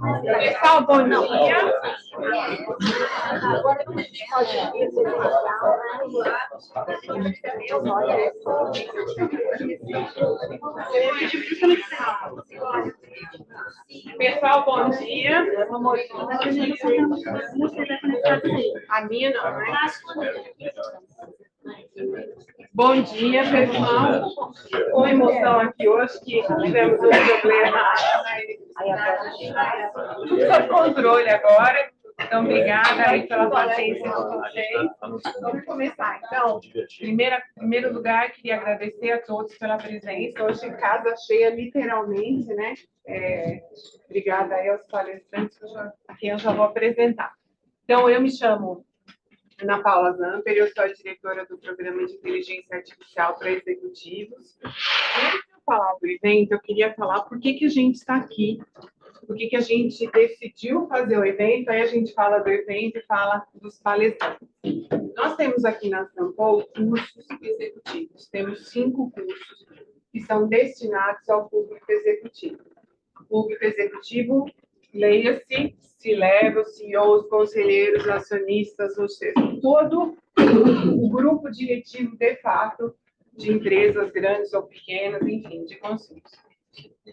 Pessoal, bom dia. Pessoal, bom dia. A minha não, né? Bom dia, pessoal. Com emoção aqui hoje, que tivemos um problema tudo sob controle agora. Então, obrigada aí pela paciência de vocês. Vamos começar, então. Em primeiro lugar, queria agradecer a todos pela presença. Hoje, casa cheia, literalmente, né? Obrigada aí aos palestrantes, a quem eu já vou apresentar. Então, eu me chamo Ana Paula Zamper, eu sou a diretora do Programa de Inteligência Artificial para Executivos. Antes de eu falar do evento, eu queria falar por que a gente está aqui, por que a gente decidiu fazer o evento, aí a gente fala do evento e fala dos palestrantes. Nós temos aqui na Sampol cursos executivos, temos 5 cursos que são destinados ao público executivo. O público executivo, leia-se, C-level, CEOs, conselheiros, acionistas, ou seja, todo o grupo diretivo, de fato, de empresas grandes ou pequenas, enfim, de conselhos.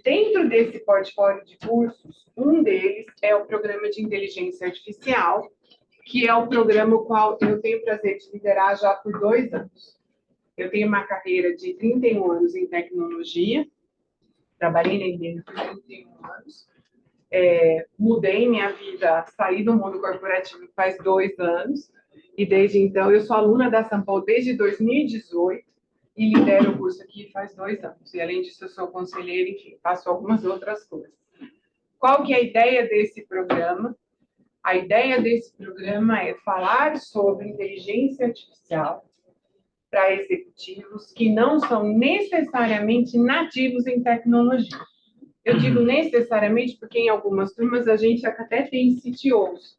Dentro desse portfólio de cursos, um deles é o Programa de Inteligência Artificial, que é o programa o qual eu tenho o prazer de liderar já por 2 anos. Eu tenho uma carreira de 31 anos em tecnologia, trabalhei na IBM por 31 anos, mudei minha vida, saí do mundo corporativo faz 2 anos, e desde então eu sou aluna da Sampol desde 2018, e lidero o curso aqui faz 2 anos. E, além disso, eu sou conselheira, enfim, faço algumas outras coisas. Qual que é a ideia desse programa? A ideia desse programa é falar sobre inteligência artificial para executivos que não são necessariamente nativos em tecnologia. Eu digo necessariamente porque, em algumas turmas, a gente até tem CTOs,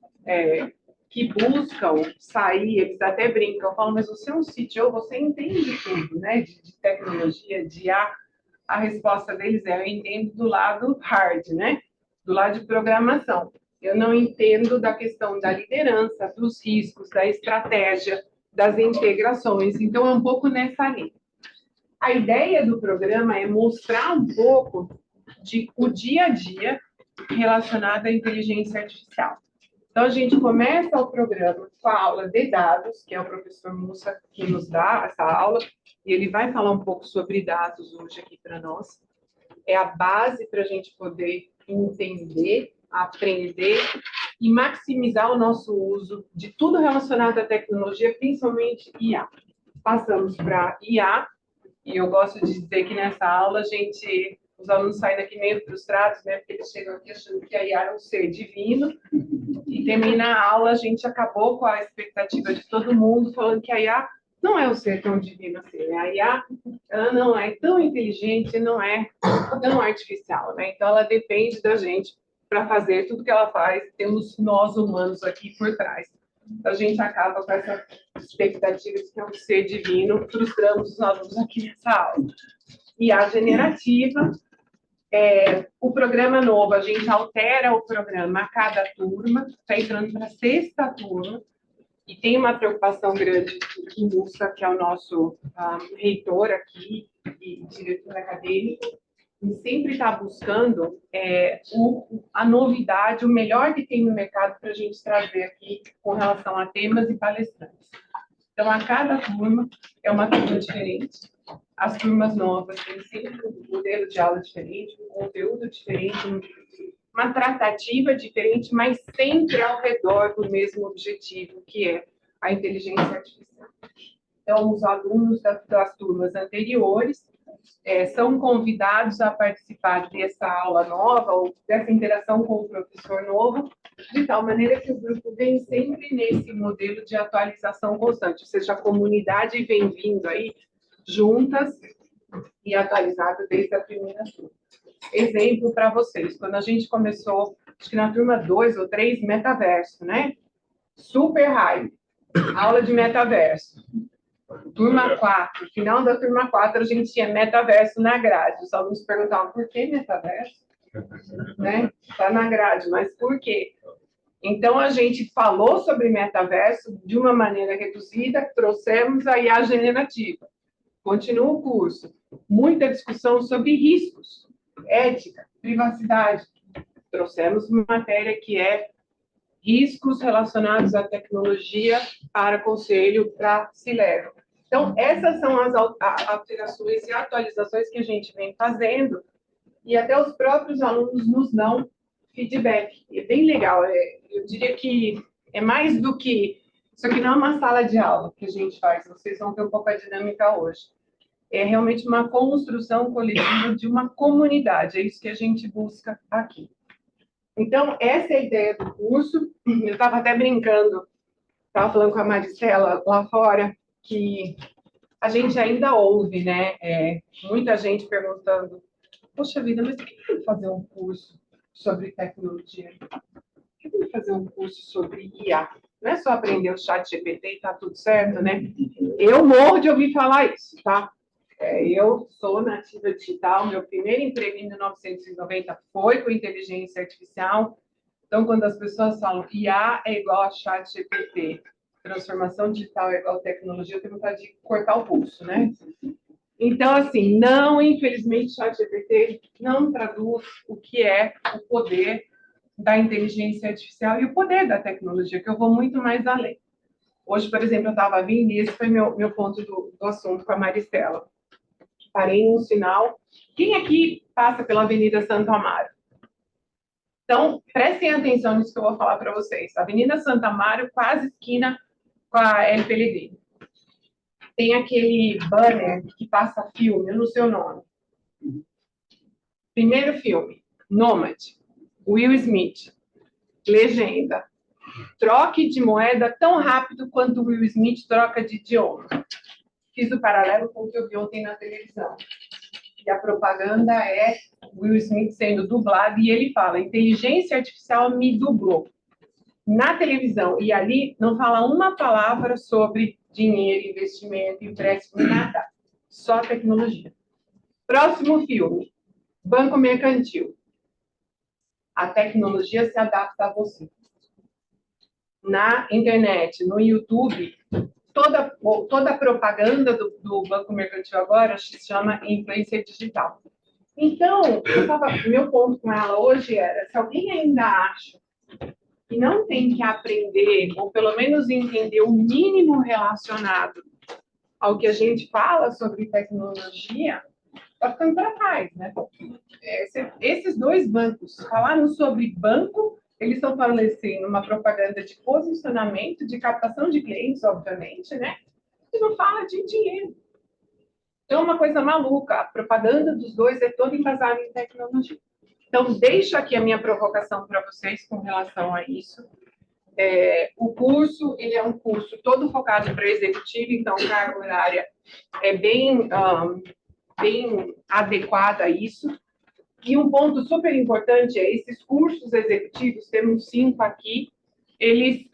que buscam sair, eles até brincam, falam, mas você é um CTO, você entende tudo, né, de tecnologia, de IA. A resposta deles é, eu entendo do lado hard, né, do lado de programação. Eu não entendo da questão da liderança, dos riscos, da estratégia, das integrações. Então, é um pouco nessa linha. A ideia do programa é mostrar um pouco o dia a dia relacionado à inteligência artificial. Então, a gente começa o programa com a aula de dados, que é o professor Mussa que nos dá essa aula, e ele vai falar um pouco sobre dados hoje aqui para nós. É a base para a gente poder entender, aprender e maximizar o nosso uso de tudo relacionado à tecnologia, principalmente IA. Passamos para IA, e eu gosto de dizer que nessa aula os alunos saem daqui meio frustrados, né? Porque eles chegam aqui achando que a IA é um ser divino, e termina a aula, a gente acabou com a expectativa de todo mundo, falando que a IA não é um ser tão divino assim, né? A IA, ela não é tão inteligente, não é tão artificial, né? Então, ela depende da gente para fazer tudo que ela faz, temos nós humanos aqui por trás. Então, a gente acaba com essa expectativa de que é um ser divino, frustramos os alunos aqui nessa aula. IA generativa, o programa novo, a gente altera o programa a cada turma, está entrando para a 6ª turma, e tem uma preocupação grande com o Mussa, que é o nosso reitor aqui, e diretor acadêmico, e sempre está buscando a novidade, o melhor que tem no mercado para a gente trazer aqui com relação a temas e palestrantes. Então, a cada turma é uma turma diferente. As turmas novas têm sempre um modelo de aula diferente, um conteúdo diferente, uma tratativa diferente, mas sempre ao redor do mesmo objetivo, que é a inteligência artificial. Então, os alunos das turmas anteriores são convidados a participar dessa aula nova, ou dessa interação com o professor novo, de tal maneira que o grupo vem sempre nesse modelo de atualização constante, ou seja, a comunidade vem vindo aí juntas e atualizada desde a primeira turma. Exemplo para vocês, quando a gente começou, acho que na turma 2 ou 3, metaverso, né? Super hype, aula de metaverso. Turma 4, final da turma 4, a gente tinha metaverso na grade. Os alunos perguntavam, por que metaverso? né? Está na grade, mas por quê? Então, a gente falou sobre metaverso de uma maneira reduzida, trouxemos a IA generativa. Continua o curso. Muita discussão sobre riscos, ética, privacidade. Trouxemos uma matéria que é riscos relacionados à tecnologia para conselho para C-Level. Então, essas são as alterações e atualizações que a gente vem fazendo e até os próprios alunos nos dão feedback. É bem legal. Eu diria que é mais do que... Isso aqui não é uma sala de aula que a gente faz, vocês vão ter um pouco a dinâmica hoje. É realmente uma construção coletiva de uma comunidade, é isso que a gente busca aqui. Então, essa é a ideia do curso. Eu estava até brincando, estava falando com a Maricela lá fora, que a gente ainda ouve, né? Muita gente perguntando, poxa vida, mas por que tem que fazer um curso sobre tecnologia? Por que tem que fazer um curso sobre IA? Não é só aprender o chat GPT e está tudo certo, né? Eu morro de ouvir falar isso, tá? Eu sou nativa digital, meu primeiro emprego em 1990 foi com inteligência artificial. Então, quando as pessoas falam IA é igual a chat GPT, transformação digital é igual a tecnologia, eu tenho vontade de cortar o pulso, né? Então, assim, não, infelizmente, chat GPT não traduz o que é o poder da inteligência artificial e o poder da tecnologia, que eu vou muito mais além. Hoje, por exemplo, eu estava vindo, e esse foi meu ponto do assunto com a Maristela. Parei em um sinal. Quem aqui passa pela Avenida Santo Amaro? Então, prestem atenção nisso que eu vou falar para vocês. Avenida Santo Amaro, quase esquina com a LPLD. Tem aquele banner que passa filme, eu não sei o nome. Primeiro filme, Nomad, Will Smith. Legenda. Troque de moeda tão rápido quanto Will Smith troca de idioma. Fiz o paralelo com o que eu vi ontem na televisão. E a propaganda é Will Smith sendo dublado, e ele fala, inteligência artificial me dublou. Na televisão, e ali não fala uma palavra sobre dinheiro, investimento, empréstimo, nada. Só tecnologia. Próximo filme, Banco Mercantil. A tecnologia se adapta a você. Na internet, no YouTube, toda a propaganda do Banco Mercantil agora se chama influência digital. Então, meu ponto com ela hoje era, se alguém ainda acha que não tem que aprender, ou pelo menos entender o mínimo relacionado ao que a gente fala sobre tecnologia, está ficando para trás, né? Esses dois bancos, falaram sobre banco, eles estão falecendo uma propaganda de posicionamento, de captação de clientes, obviamente, né? E não fala de dinheiro. Então, é uma coisa maluca. A propaganda dos dois é toda embasada em tecnologia. Então, deixo aqui a minha provocação para vocês com relação a isso. O curso, ele é um curso todo focado para executivo, então a carga horária é bem adequada a isso. E um ponto super importante é esses cursos executivos, temos 5 aqui, eles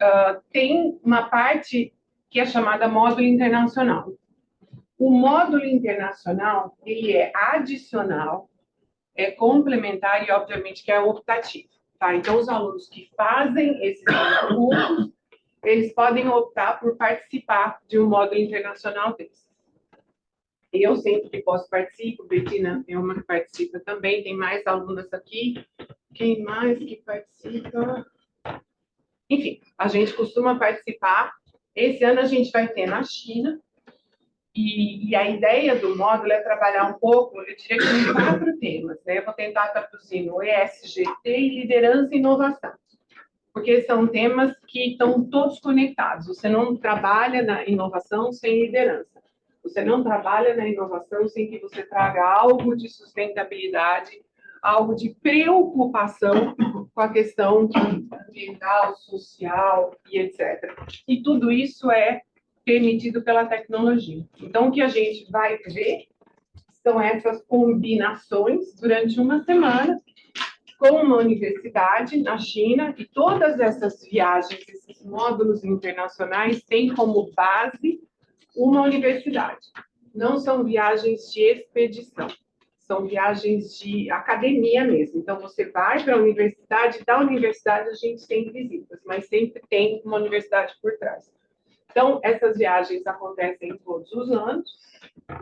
têm uma parte que é chamada módulo internacional. O módulo internacional, ele é adicional, é complementar e, obviamente, que é optativo. Tá? Então, os alunos que fazem esses cursos, eles podem optar por participar de um módulo internacional desses. Eu sempre que posso participo, Betina é uma que participa também, tem mais alunas aqui. Quem mais que participa? Enfim, a gente costuma participar. Esse ano a gente vai ter na China, e a ideia do módulo é trabalhar um pouco, eu diria que tem 4 temas, né? Eu vou tentar traduzir no ESGT e liderança e inovação, porque são temas que estão todos conectados. Você não trabalha na inovação sem liderança. Você não trabalha na inovação sem que você traga algo de sustentabilidade, algo de preocupação com a questão ambiental, social e etc. E tudo isso é permitido pela tecnologia. Então, o que a gente vai ver são essas combinações durante uma semana com uma universidade na China, e todas essas viagens, esses módulos internacionais, têm como base uma universidade. Não são viagens de expedição, são viagens de academia mesmo. Então, você vai para a universidade, da universidade a gente tem visitas, mas sempre tem uma universidade por trás. Então, essas viagens acontecem todos os anos,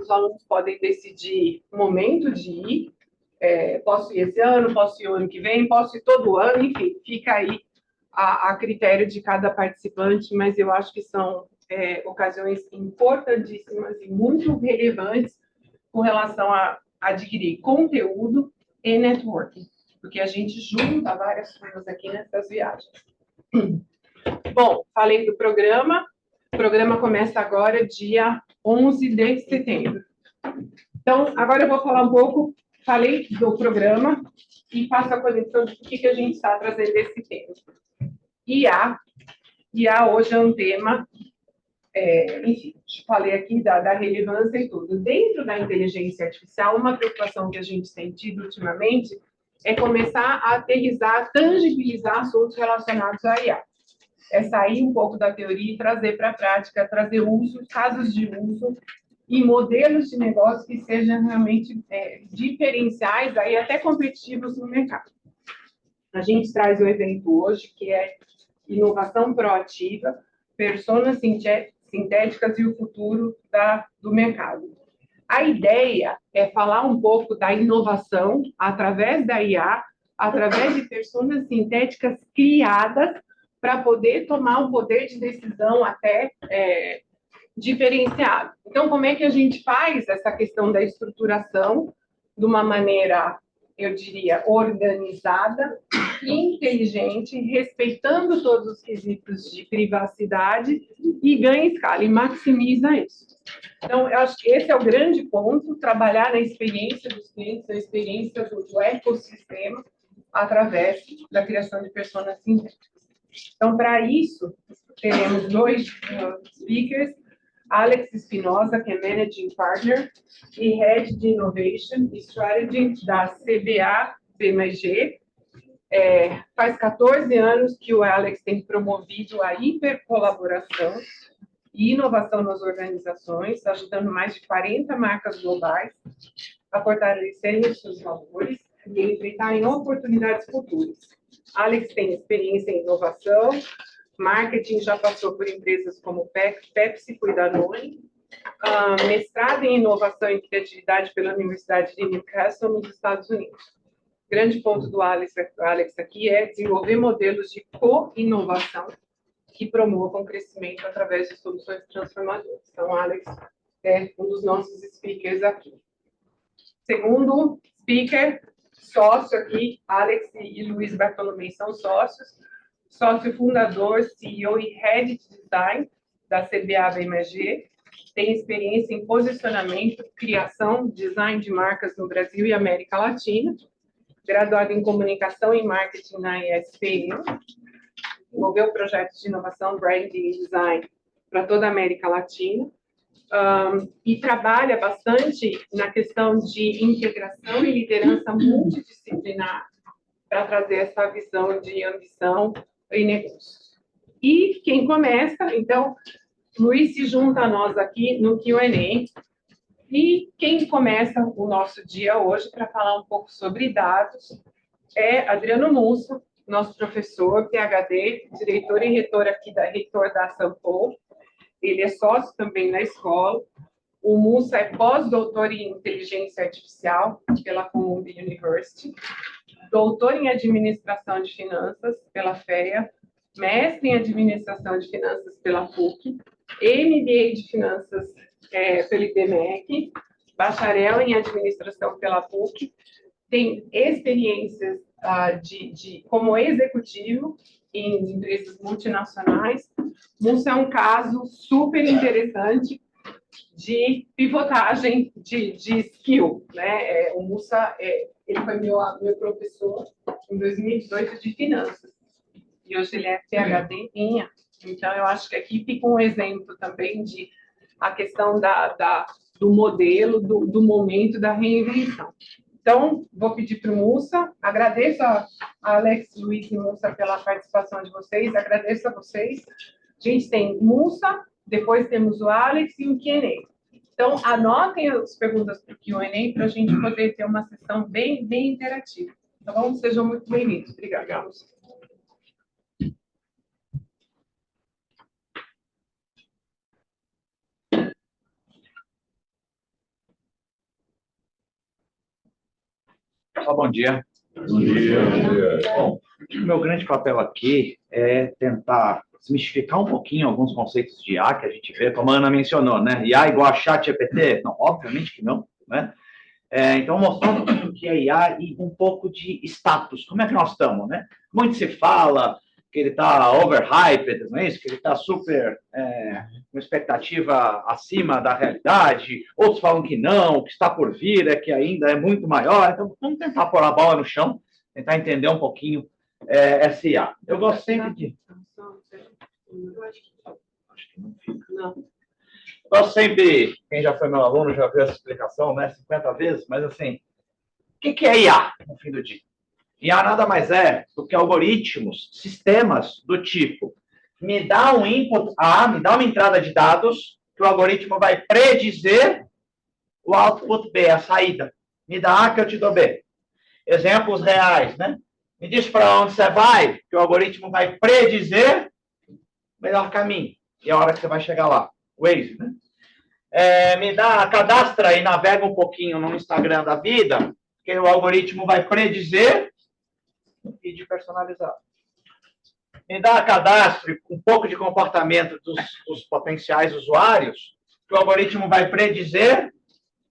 os alunos podem decidir o momento de ir, posso ir esse ano, posso ir o ano que vem, posso ir todo ano, enfim, fica aí a critério de cada participante, mas eu acho que são ocasiões importantíssimas e muito relevantes com relação a adquirir conteúdo e networking, porque a gente junta várias coisas aqui nessas viagens. Bom, falei do programa. O programa começa agora, dia 11 de setembro. Então, agora eu vou falar um pouco, falei do programa e faço a conexão de por que a gente está trazendo esse tema. IA hoje é um tema, enfim, falei aqui da relevância e tudo. Dentro da inteligência artificial, uma preocupação que a gente tem tido ultimamente é começar a aterrissar, tangibilizar assuntos relacionados à IA. É sair um pouco da teoria e trazer para a prática, trazer usos, casos de uso e modelos de negócio que sejam realmente diferenciais, aí até competitivos no mercado. A gente traz o evento hoje, que é Inovação Proativa, Personas Sintéticas e o Futuro do Mercado. A ideia é falar um pouco da inovação através da IA, através de personas sintéticas criadas para poder tomar um poder de decisão até diferenciado. Então, como é que a gente faz essa questão da estruturação de uma maneira, eu diria, organizada, inteligente, respeitando todos os quesitos de privacidade e ganha escala e maximiza isso. Então, eu acho que esse é o grande ponto, trabalhar na experiência dos clientes, na experiência do ecossistema, através da criação de personas sintéticas. Então, para isso, teremos dois speakers, Alex Espinosa, que é Managing Partner e Head de Innovation e Strategy da CBA/BMG. Faz 14 anos que o Alex tem promovido a hipercolaboração e inovação nas organizações, ajudando mais de 40 marcas globais a fortalecerem os seus valores e enfrentarem oportunidades futuras. Alex tem experiência em inovação, marketing, já passou por empresas como Pepsi e Danone, mestrado em inovação e criatividade pela Universidade de Newcastle, nos Estados Unidos. O grande ponto do Alex aqui é desenvolver modelos de co-inovação que promovam o crescimento através de soluções transformadoras. Então, Alex é um dos nossos speakers aqui. Segundo speaker, sócio aqui, Alex e Luiz Bartolomei são sócios, sócio fundador, CEO e Head de Design da CBA/BMG, tem experiência em posicionamento, criação, design de marcas no Brasil e América Latina, graduado em comunicação e marketing na ESPM, desenvolveu projetos de inovação, branding e design para toda a América Latina, e trabalha bastante na questão de integração e liderança multidisciplinar para trazer essa visão de ambição e negócios. E quem começa, então, Luiz se junta a nós aqui no Q&A, e quem começa o nosso dia hoje para falar um pouco sobre dados é Adriano Musso, nosso professor, PhD, diretor e reitor da Sampo. Ele é sócio também na escola. O Musso é pós-doutor em inteligência artificial pela Columbia University, doutor em administração de finanças pela FEA, mestre em administração de finanças pela PUC, MBA de finanças pelo IBMEC, bacharel em administração pela PUC, tem experiências como executivo em empresas multinacionais. Musso é um caso super interessante de pivotagem de skill, né? O Musso, ele foi meu professor em 2018 de finanças, e hoje ele é PhD em IA. Então, eu acho que aqui fica um exemplo também de a questão do modelo, do momento da reinvenção. Então, vou pedir para o Mussa, agradeço a Alex, Luiz e Mussa pela participação de vocês, agradeço a vocês. A gente tem Mussa, depois temos o Alex e o Q&A. Então, anotem as perguntas para o Q&A para a gente poder ter uma sessão bem interativa. Tá bom? Sejam muito bem-vindos. Obrigada. Bom dia. Bom dia. Bom, o meu grande papel aqui é tentar desmistificar um pouquinho alguns conceitos de IA que a gente vê, como a Ana mencionou, né? IA igual a ChatGPT? Não, obviamente que não, né? Então, mostrar um pouquinho o que é IA e um pouco de status. Como é que nós estamos, né? Muito se fala que ele está overhyped, não é isso? Que ele está super, com expectativa acima da realidade. Outros falam que não, que está por vir, que ainda é muito maior. Então, vamos tentar pôr a bola no chão, tentar entender um pouquinho essa IA. Eu gosto sempre de... Acho que não fica. Não. Eu sempre, quem já foi meu aluno já viu essa explicação, né, 50 vezes, mas assim, o que é IA, no fim do dia? IA nada mais é do que algoritmos, sistemas do tipo, me dá um input A, me dá uma entrada de dados, que o algoritmo vai predizer o output B, a saída. Me dá A que eu te dou B. Exemplos reais, né? Me diz para onde você vai, que o algoritmo vai predizer o melhor caminho, e a hora que você vai chegar lá. Waze, né? Cadastra e navega um pouquinho no Instagram da vida, que o algoritmo vai predizer um feed personalizado. Me dá cadastro um pouco de comportamento dos potenciais usuários, que o algoritmo vai predizer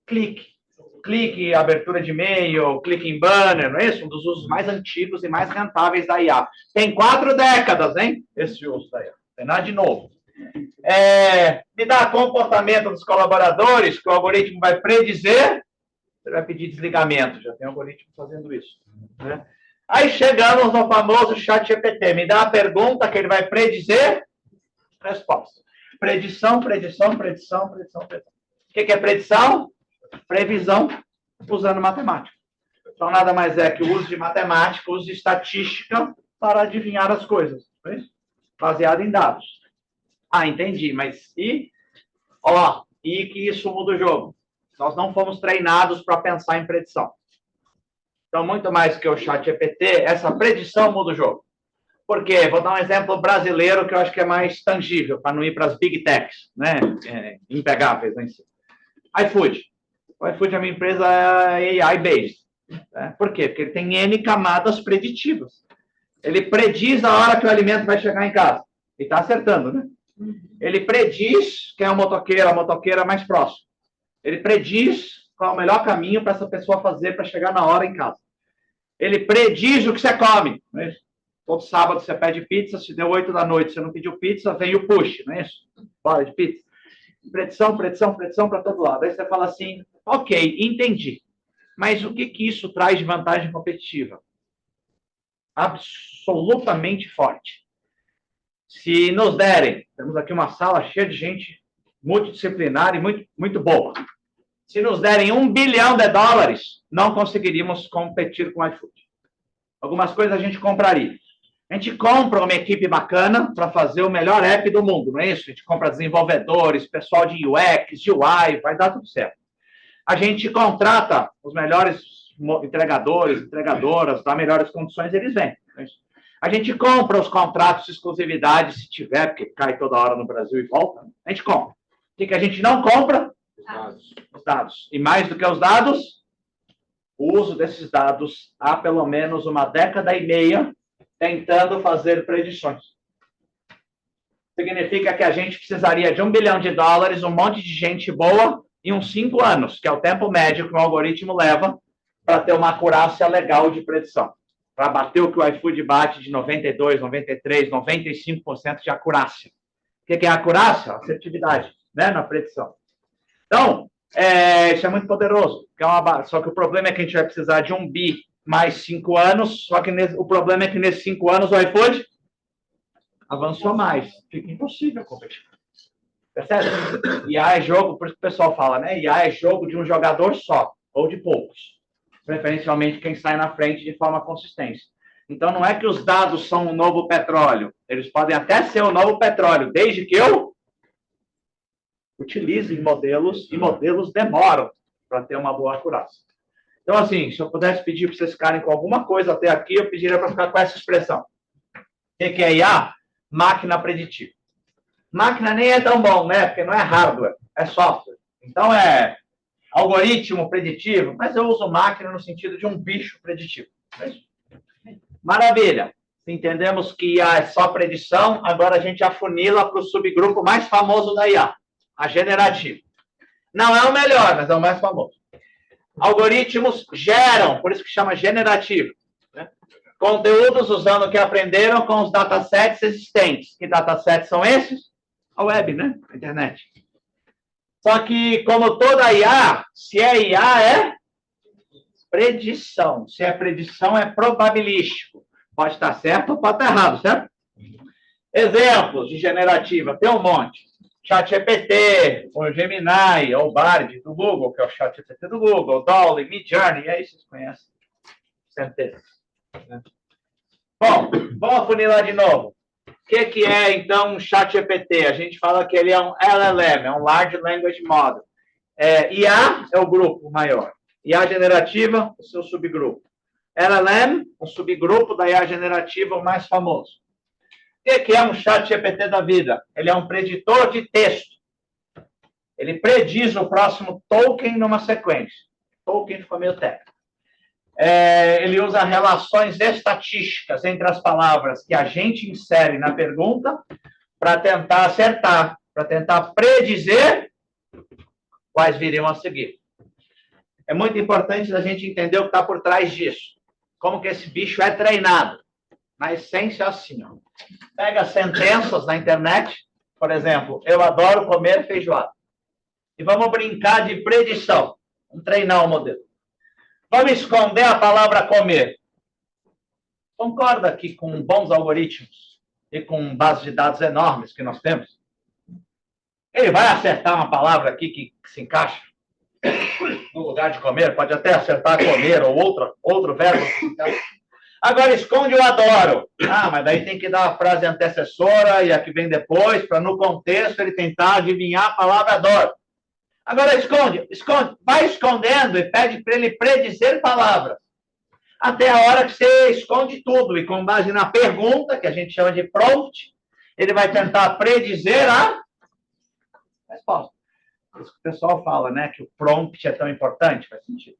clique, abertura de e-mail, clique em banner, não é isso? Um dos usos mais antigos e mais rentáveis da IA. Tem 4 décadas, hein? Esse uso da IA. Não tem nada de novo. Me dá comportamento dos colaboradores, que o algoritmo vai predizer, você vai pedir desligamento, já tem algoritmo fazendo isso. Né? Aí chegamos no famoso ChatGPT, me dá a pergunta que ele vai predizer, resposta. Predição. O que é predição? Previsão usando matemática. Então, nada mais é que o uso de matemática, o uso de estatística para adivinhar as coisas, não é isso? Baseado em dados. Ah, entendi, mas e que isso muda o jogo? Nós não fomos treinados para pensar em predição. Então, muito mais que o ChatGPT, essa predição muda o jogo. Por quê? Vou dar um exemplo brasileiro que eu acho que é mais tangível, para não ir para as big techs, né? Impegáveis, né? iFood. O iFood é uma empresa AI-based. Né? Por quê? Porque ele tem N camadas preditivas. Ele prediz a hora que o alimento vai chegar em casa. E está acertando, né? Ele prediz quem é a motoqueira mais próxima. Ele prediz qual é o melhor caminho para essa pessoa fazer para chegar na hora em casa. Ele prediz o que você come. Não é isso? Todo sábado você pede pizza, se deu 8 da noite, você não pediu pizza, vem o push, não é isso? Bora de pizza. Predição para todo lado. Aí você fala assim, ok, entendi. Mas o que isso traz de vantagem competitiva? Absolutamente forte. Se nos derem, temos aqui uma sala cheia de gente multidisciplinar e muito boa. Se nos derem $1 bilhão, não conseguiríamos competir com o iFood. Algumas coisas a gente compraria. A gente compra uma equipe bacana para fazer o melhor app do mundo, não é isso? A gente compra desenvolvedores, pessoal de UX, de UI, vai dar tudo certo. A gente contrata os melhores entregadoras, dá melhores condições, eles vêm. Não é isso? A gente compra os contratos de exclusividade, se tiver, porque cai toda hora no Brasil e volta. A gente compra. O que a gente não compra? Os dados. E mais do que os dados, o uso desses dados há pelo menos 1,5 décadas tentando fazer predições. Significa que a gente precisaria de $1 bilhão, um monte de gente boa, em uns 5 anos, que é o tempo médio que o algoritmo leva para ter uma acurácia legal de predição. Para bater o que o iFood bate de 92%, 93%, 95% de acurácia. O que é acurácia? Assertividade, né, na predição. Então, isso é muito poderoso. Só que o problema é que a gente vai precisar de 1 bi mais 5 anos, só que o problema é que nesses 5 anos o iFood avançou mais. Fica impossível competir. Percebe? IA é jogo, por isso que o pessoal fala, né? IA é jogo de um jogador só, ou de poucos. Preferencialmente quem sai na frente de forma consistente. Então, não é que os dados são o novo petróleo. Eles podem até ser o novo petróleo, desde que eu utilizem modelos, e modelos demoram para ter uma boa acurácia. Então, assim, se eu pudesse pedir para vocês ficarem com alguma coisa até aqui, eu pediria para ficar com essa expressão. O que é IA? Máquina preditiva. Máquina nem é tão bom, né? Porque não é hardware, é software. Então, é algoritmo preditivo, mas eu uso máquina no sentido de um bicho preditivo. Maravilha. Se entendemos que IA é só predição, agora a gente afunila para o subgrupo mais famoso da IA, a generativa. Não é o melhor, mas é o mais famoso. Algoritmos geram, por isso que chama generativo, né? Conteúdos usando o que aprenderam com os datasets existentes. Que datasets são esses? A web, né? A internet. Só que, como toda IA, se é IA, é predição. Se é predição, é probabilístico. Pode estar certo ou pode estar errado, certo? Exemplos de generativa, tem um monte. ChatGPT, o Gemini, ou o Bard do Google, que é o ChatGPT do Google, Dolly, Midjourney, aí vocês conhecem. Centenas. Bom, vamos afunilar de novo. O que é, então, um ChatGPT? A gente fala que ele é um LLM, é um Large Language Model. IA é o grupo maior. IA generativa, o seu subgrupo. LLM, um subgrupo da IA generativa, o mais famoso. O que é um ChatGPT da vida? Ele é um preditor de texto. Ele prediz o próximo token numa sequência. Token ficou meio técnico. Ele usa relações estatísticas entre as palavras que a gente insere na pergunta para tentar acertar, para tentar predizer quais viriam a seguir. É muito importante a gente entender o que está por trás disso. Como que esse bicho é treinado. Na essência, assim, ó. Pega sentenças na internet, por exemplo, eu adoro comer feijoada. E vamos brincar de predição. Vamos treinar o modelo. Vamos esconder a palavra comer. Concorda que com bons algoritmos e com bases de dados enormes que nós temos, ele vai acertar uma palavra aqui que se encaixa no lugar de comer, pode até acertar comer ou outro verbo. Agora esconde o adoro. Mas daí tem que dar a frase antecessora e a que vem depois, para no contexto ele tentar adivinhar a palavra adoro. Agora esconde, vai escondendo e pede para ele predizer palavras. Até a hora que você esconde tudo e com base na pergunta, que a gente chama de prompt, ele vai tentar predizer a resposta. Por isso que o pessoal fala, né, que o prompt é tão importante, faz sentido.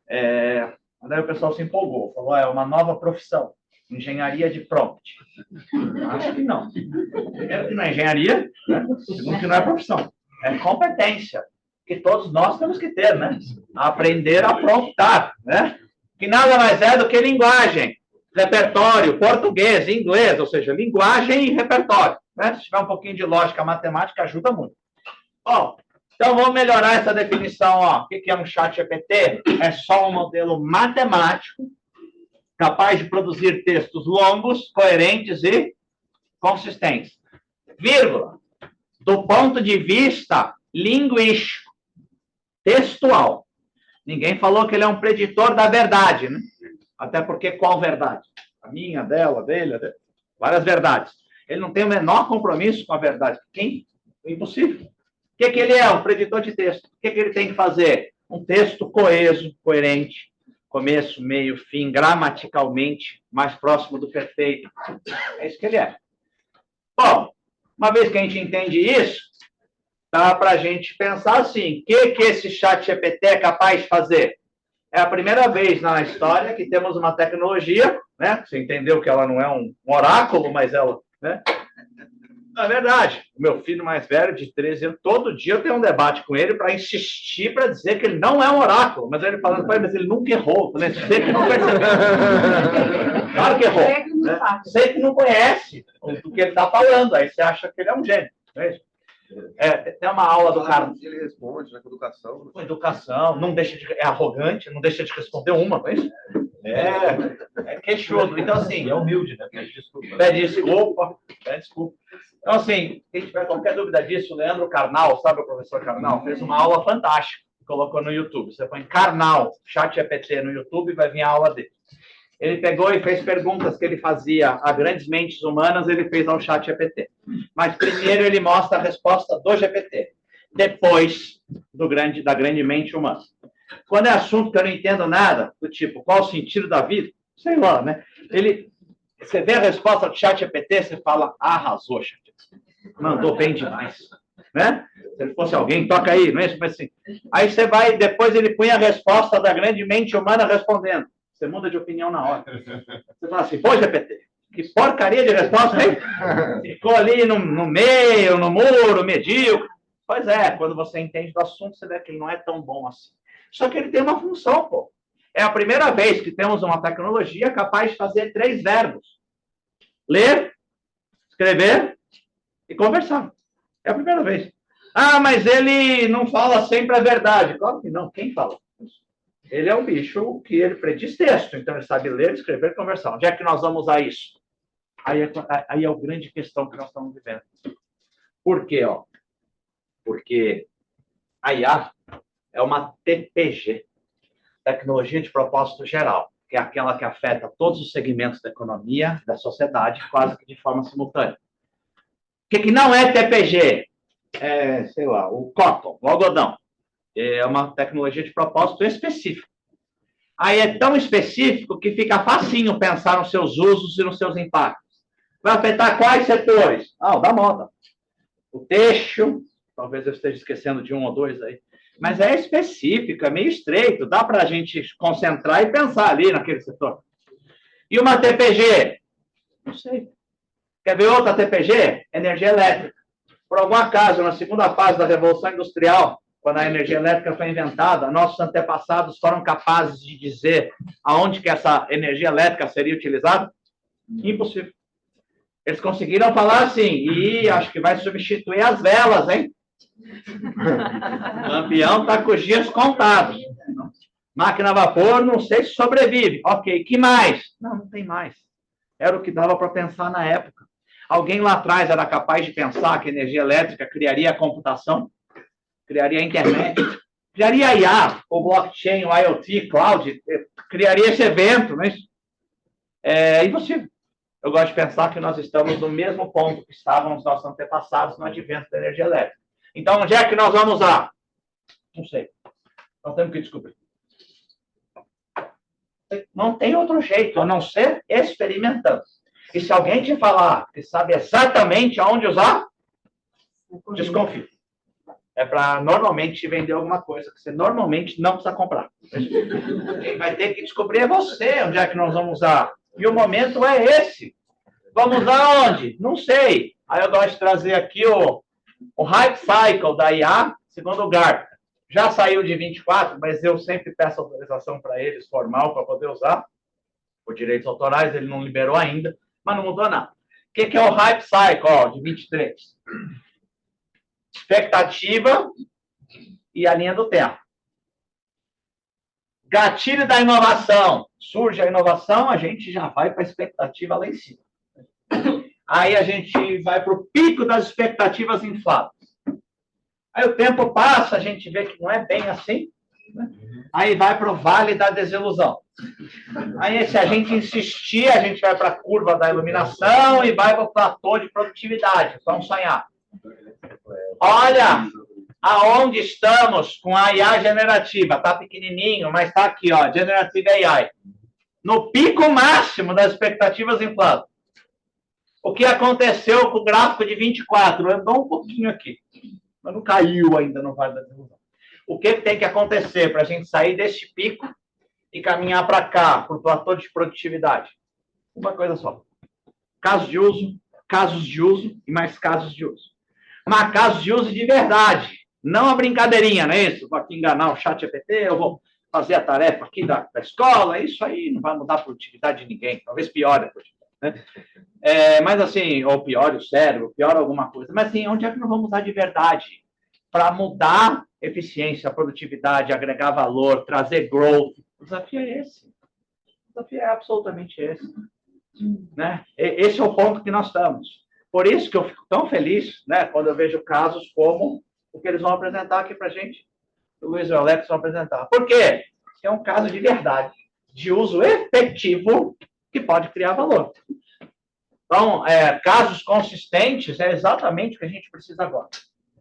Daí o pessoal se empolgou, falou, é uma nova profissão, engenharia de prompt. Acho que não. Primeiro que não é engenharia, né? Segundo que não é profissão. É competência, que todos nós temos que ter, né? Aprender a promptar, né? Que nada mais é do que linguagem, repertório, português, inglês, ou seja, linguagem e repertório. Né? Se tiver um pouquinho de lógica matemática, ajuda muito. Bom, então vamos melhorar essa definição. Ó. O que é um ChatGPT? É só um modelo matemático capaz de produzir textos longos, coerentes e consistentes. Vírgula. Do ponto de vista linguístico, textual. Ninguém falou que ele é um preditor da verdade, né? Até porque qual verdade? A minha, dela, dele, várias verdades. Ele não tem o menor compromisso com a verdade. Quem? Impossível. O que ele é? Um preditor de texto. O que ele tem que fazer? Um texto coeso, coerente, começo, meio, fim, gramaticalmente mais próximo do perfeito. É isso que ele é. Bom, uma vez que a gente entende isso, dá para a gente pensar assim, o que esse ChatGPT é capaz de fazer? É a primeira vez na história que temos uma tecnologia, né? Você entendeu que ela não é um oráculo, mas ela, né? Na verdade, o meu filho mais velho, de 13 anos, todo dia eu tenho um debate com ele para insistir, para dizer que ele não é um oráculo. Mas ele falando, mas ele nunca errou. Eu falei, sei que não percebeu. Claro que errou. Né? Sei que não conhece o que ele está falando. Aí você acha que ele é um gênio. Não é isso? Tem uma aula do cara. Ele responde, né, com educação. Com educação, não deixa de, é arrogante, não deixa de responder uma, não é isso? É queixudo. Então, assim, é humilde, né? Pede desculpa. Então, assim, quem tiver qualquer dúvida disso, o Leandro Carnal, sabe o professor Carnal? Fez uma aula fantástica, colocou no YouTube. Você põe Carnal, ChatGPT no YouTube, vai vir a aula dele. Ele pegou e fez perguntas que ele fazia a grandes mentes humanas, ele fez ao chat GPT. Mas primeiro ele mostra a resposta do GPT, depois da grande mente humana. Quando é assunto que eu não entendo nada, do tipo, qual o sentido da vida? Sei lá, né? Você vê a resposta do chat GPT, você fala, arrasou, chat. Mandou bem demais. Né? Se ele fosse alguém, toca aí, não é isso? Mas assim, aí você vai, depois ele põe a resposta da grande mente humana respondendo. Você muda de opinião na hora. Você fala assim, pô, GPT, que porcaria de resposta, hein? Ficou ali no meio, no muro, medíocre. Pois é, quando você entende do assunto, você vê que ele não é tão bom assim. Só que ele tem uma função, pô. É a primeira vez que temos uma tecnologia capaz de fazer 3 verbos. Ler, escrever e conversar. É a primeira vez. Ah, mas ele não fala sempre a verdade. Claro que não. Quem fala? Ele é um bicho que ele prediz texto. Então, ele sabe ler, escrever e conversar. Onde é que nós vamos usar isso? Aí é a grande questão que nós estamos vivendo. Por quê? Porque a IA é uma TPG, tecnologia de propósito geral, que é aquela que afeta todos os segmentos da economia, da sociedade, quase que de forma simultânea. O que não é TPG? Sei lá, o cotton, o algodão. É uma tecnologia de propósito específico. Aí é tão específico que fica facinho pensar nos seus usos e nos seus impactos. Vai afetar quais setores? O da moda. O têxtil, talvez eu esteja esquecendo de um ou dois aí. Mas é específico, é meio estreito. Dá para a gente concentrar e pensar ali naquele setor. E uma TPG? Não sei. Quer ver outra TPG? Energia elétrica. Por algum acaso, na segunda fase da Revolução Industrial, quando a energia elétrica foi inventada, nossos antepassados foram capazes de dizer aonde que essa energia elétrica seria utilizada? Impossível. Eles conseguiram falar assim, e acho que vai substituir as velas, hein? O Lampião está com os dias contados. Máquina a vapor, não sei se sobrevive. Ok, que mais? Não tem mais. Era o que dava para pensar na época. Alguém lá atrás era capaz de pensar que a energia elétrica criaria a computação, criaria a internet, criaria a IA, o blockchain, o IoT, cloud, criaria esse evento, mas é impossível. Eu gosto de pensar que nós estamos no mesmo ponto que estavam os nossos antepassados no advento da energia elétrica. Então, onde é que nós vamos usar? Não sei. Nós temos que descobrir. Não tem outro jeito, a não ser experimentando. E se alguém te falar que sabe exatamente aonde usar, desconfie. É para normalmente te vender alguma coisa que você normalmente não precisa comprar. Quem vai ter que descobrir é você onde é que nós vamos usar. E o momento é esse. Vamos usar onde? Não sei. Aí eu gosto de trazer aqui o Hype Cycle da IA, segundo o Gartner. Já saiu de 24, mas eu sempre peço autorização para eles, formal, para poder usar. Por direitos autorais, ele não liberou ainda, mas não mudou nada. O que é o Hype Cycle de 23? Expectativa e a linha do tempo. Gatilho da inovação. Surge a inovação, a gente já vai para a expectativa lá em cima. Aí a gente vai para o pico das expectativas infladas. Aí o tempo passa, a gente vê que não é bem assim. Né? Aí vai para o vale da desilusão. Aí, se a gente insistir, a gente vai para a curva da iluminação e vai para o platô de produtividade. Vamos sonhar. Olha aonde estamos com a IA generativa. Está pequenininho, mas está aqui, ó, Generative AI. No pico máximo das expectativas infladas. O que aconteceu com o gráfico de 24? Andou um pouquinho aqui, mas não caiu ainda no vale da desilusão. O que tem que acontecer para a gente sair desse pico e caminhar para cá, para o platô de produtividade? Uma coisa só. Casos de uso e mais casos de uso. Mas casos de uso de verdade. Não a brincadeirinha, não é isso? Vou aqui enganar o chat GPT, eu vou fazer a tarefa aqui da escola, isso aí não vai mudar a produtividade de ninguém. Talvez piore a produtividade. Né? Mas assim, ou piore o cérebro, piore alguma coisa. Mas assim, onde é que nós vamos usar de verdade? Para mudar eficiência, produtividade, agregar valor, trazer growth. O desafio é esse. O desafio é absolutamente esse. Né? Esse é o ponto que nós estamos. Por isso que eu fico tão feliz, né, quando eu vejo casos como o que eles vão apresentar aqui para a gente. O Luiz e o Alex vão apresentar. Por quê? Porque é um caso de verdade. de uso efetivo que pode criar valor. Então, casos consistentes é exatamente o que a gente precisa agora.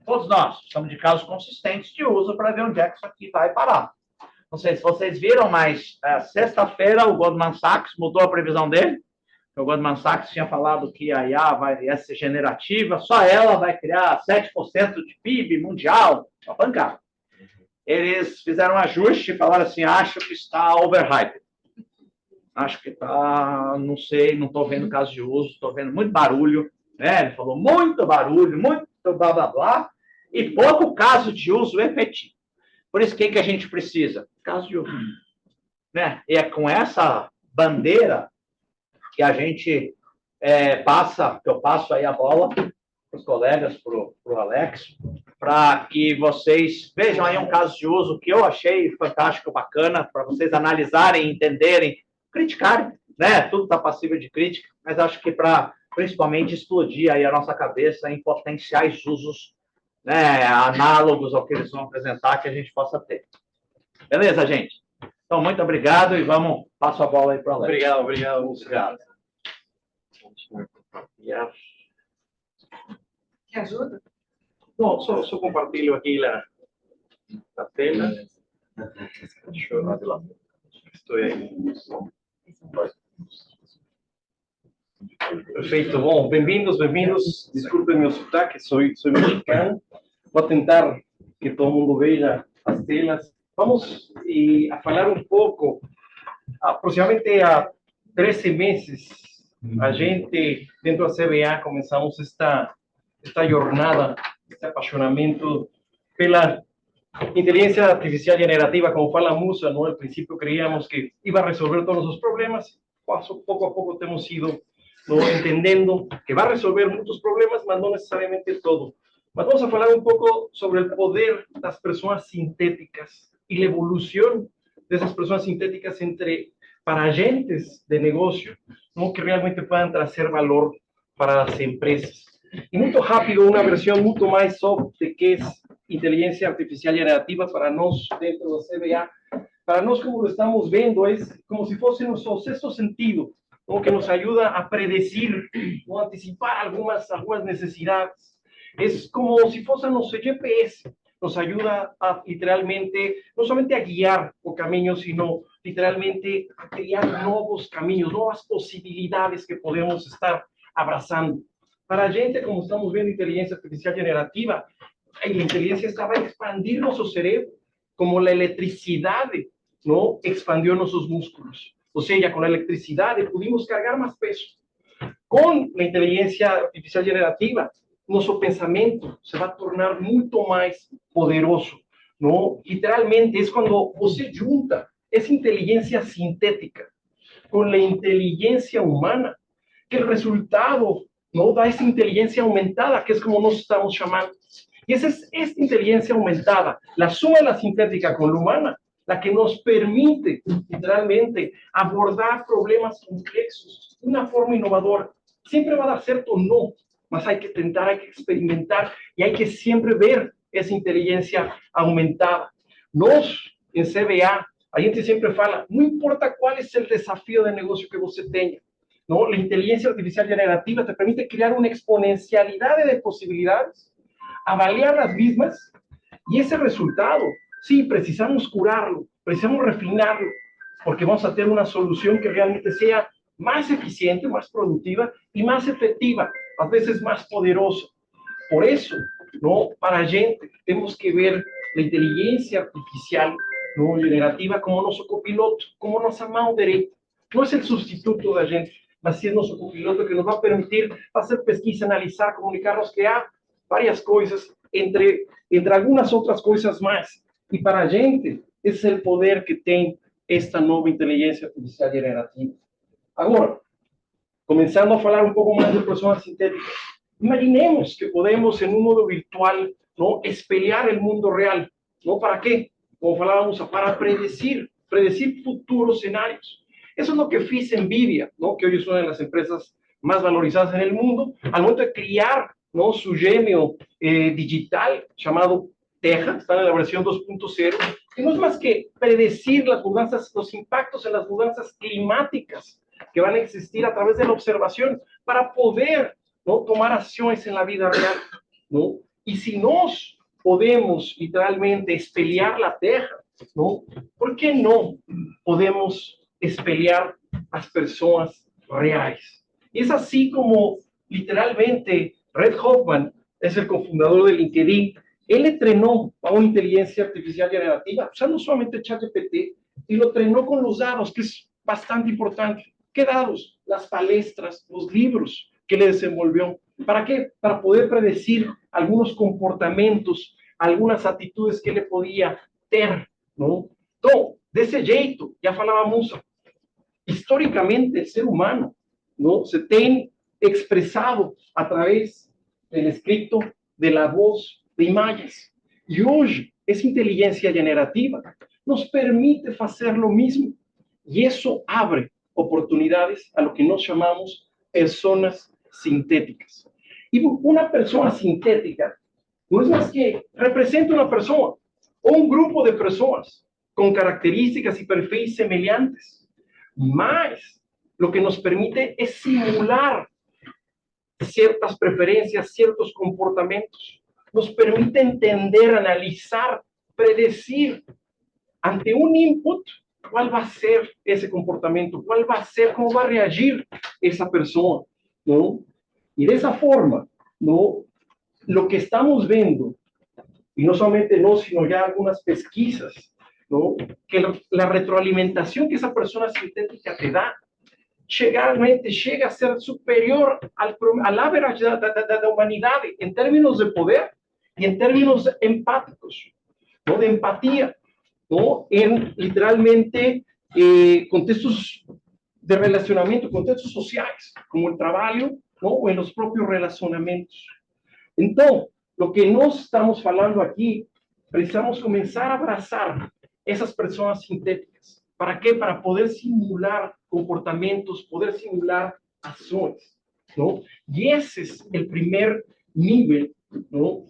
Todos nós precisamos de casos consistentes de uso para ver onde é que isso aqui vai parar. Não sei se vocês viram, mas sexta-feira o Goldman Sachs mudou a previsão dele. O Goldman Sachs tinha falado que a IA ia ser generativa, só ela vai criar 7% de PIB mundial, uma pancada. Eles fizeram um ajuste e falaram assim, acho que está overhyped. Acho que está, não sei, não estou vendo caso de uso, estou vendo muito barulho, né? Ele falou muito barulho, muito blá, blá, blá, e pouco caso de uso efetivo. Por isso, o que a gente precisa? Caso de uso. Né? E é com essa bandeira que a gente que eu passo aí a bola para os colegas, para o Alex, para que vocês vejam aí um caso de uso que eu achei fantástico, bacana, para vocês analisarem, entenderem, criticarem, né? Tudo está passível de crítica, mas acho que para, principalmente, explodir aí a nossa cabeça em potenciais usos, né, análogos ao que eles vão apresentar, que a gente possa ter. Beleza, gente? Então, muito obrigado e passo a bola aí para o Alex. Obrigado. Que ajuda? No, só compartilho aqui a tela. Deixa eu adelantar. Estou aí. Perfeito. Bom, bem-vindos. Desculpem meu sotaque, sou mexicano. Vou tentar que todo mundo veja as telas. Vamos a falar um pouco. Aproximadamente há 13 meses, a gente, dentro da CBA, começamos esta jornada, este apaixonamento pela inteligência artificial generativa, como fala a Musa, ¿no? Al princípio creíamos que iba a resolver todos os problemas, pouco a pouco temos ido, ¿no?, entendendo que vai resolver muitos problemas, mas não necessariamente todo. Mas vamos a falar um pouco sobre o poder das pessoas sintéticas e a evolução dessas pessoas sintéticas para agentes de negócio, ¿no?, que realmente puedan trazer valor para as empresas. E muito rápido, uma versão muito mais soft de que é inteligência artificial generativa para nós dentro da CBA. Para nós, como lo estamos vendo, é como se fosse nosso sexto sentido, ¿no?, que nos ajuda a predecir, ¿no?, antecipar algumas necessidades. É como se fosse nosso GPS, nos ajuda a literalmente, não somente a guiar o caminho, sino literalmente a criar novos caminhos, novas possibilidades que podemos estar abraçando. Para a gente, como estamos vendo inteligência artificial generativa, a inteligência estava a expandir nosso cérebro, como a eletricidade, ¿no?, expandiu nossos músculos. Ou seja, com a eletricidade pudimos carregar mais peso. Com a inteligência artificial generativa, nosso pensamento se vai tornar muito mais poderoso, ¿no? Literalmente, é quando você junta essa inteligência sintética com a inteligência humana, que o resultado, ¿no?, da essa inteligência aumentada, que é como nós estamos chamando. E essa é esta inteligência aumentada, a suma da sintética com a humana, a que nos permite, literalmente, abordar problemas complexos de uma forma inovadora. Sempre vai dar certo ou não, mas há que tentar, há que experimentar e há que sempre ver essa inteligência aumentada. Nós, em CBA, a gente sempre fala, não importa qual é o desafio de negócio que você tenha, ¿no?, a inteligência artificial generativa te permite criar uma exponencialidade de possibilidades, avaliar as mismas, e esse resultado, sim, precisamos curarlo, precisamos refinarlo, porque vamos a ter uma solução que realmente seja mais eficiente, mais produtiva e mais efetiva, às vezes mais poderosa. Por isso, ¿no?, para a gente, temos que ver a inteligência artificial, ¿no?, generativa como nosso copiloto, como nossa mão direita. Não é o substituto da gente, mas sim nosso copiloto que nos vai permitir fazer pesquisa, analisar, comunicar-nos, criar várias coisas, entre algumas outras coisas mais. E para a gente, esse é o poder que tem esta nova inteligência artificial generativa. Agora, começando a falar um pouco mais de pessoas sintéticas, imaginemos que podemos, em um mundo virtual, ¿no?, espelhar o mundo real. ¿No? ¿Para quê? Como falávamos, para predecir futuros cenários. Isso é o que fez NVIDIA, ¿no?, que hoje é uma das empresas mais valorizadas no mundo, ao momento de criar, ¿no?, su gêmeo digital chamado Teja, están en la versión 2.0, que no es más que predecir las mudanzas, los impactos en las mudanzas climáticas que van a existir a través de la observación para poder, ¿no?, tomar acciones en la vida real, ¿no? Y si nos podemos literalmente espelear la Teja, ¿no?, ¿por qué no podemos espelear las personas reales? Y es así como literalmente Reid Hoffman es el cofundador de LinkedIn. Él entrenó a una inteligencia artificial generativa, usando solamente ChatGPT, y lo entrenó con los datos, que es bastante importante. ¿Qué datos? Las palestras, los libros que le desenvolvió. ¿Para qué? Para poder predecir algunos comportamientos, algunas actitudes que ele podía ter, ¿no? Então, desse jeito, já falávamos, históricamente, el ser humano, ¿no?, se tem expresado a través del escrito, de la voz, de imágenes. Y hoy, esa inteligencia generativa nos permite hacer lo mismo. Y eso abre oportunidades a lo que nos llamamos personas sintéticas. Y una persona sintética no es más que representa una persona o un grupo de personas con características y perfiles semejantes. Más, lo que nos permite es simular ciertas preferencias, ciertos comportamientos. Nos permite entender, analizar, predecir ante un input cuál va a ser ese comportamiento, cuál va a ser, cómo va a reagir esa persona, ¿no? Y de esa forma, ¿no?, lo que estamos viendo, y no solamente no, sino ya algunas pesquisas, ¿no?, que la retroalimentación que esa persona sintética te da, realmente llega a ser superior al average de la humanidad en términos de poder y en términos empáticos, ¿no?, de empatía, ¿no?, en literalmente contextos de relacionamiento, contextos sociales, como el trabajo, ¿no?, o en los propios relacionamientos. Entonces, lo que nos estamos hablando aquí, precisamos comenzar a abrazar esas personas sintéticas. ¿Para qué? Para poder simular comportamientos, poder simular acciones, ¿no? Y ese es el primer nivel, ¿no?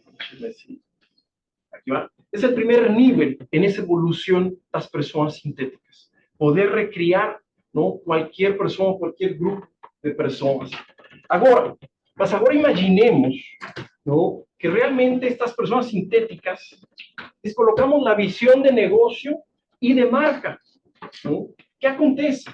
Aquí va. Es el primer nivel en esa evolución de las personas sintéticas. Poder recrear, ¿no?, cualquier persona, cualquier grupo de personas. Ahora, mas agora imaginemos, ¿no?, que realmente estas personas sintéticas les colocamos la visión de negocio y de marca, ¿no? ¿Qué acontece?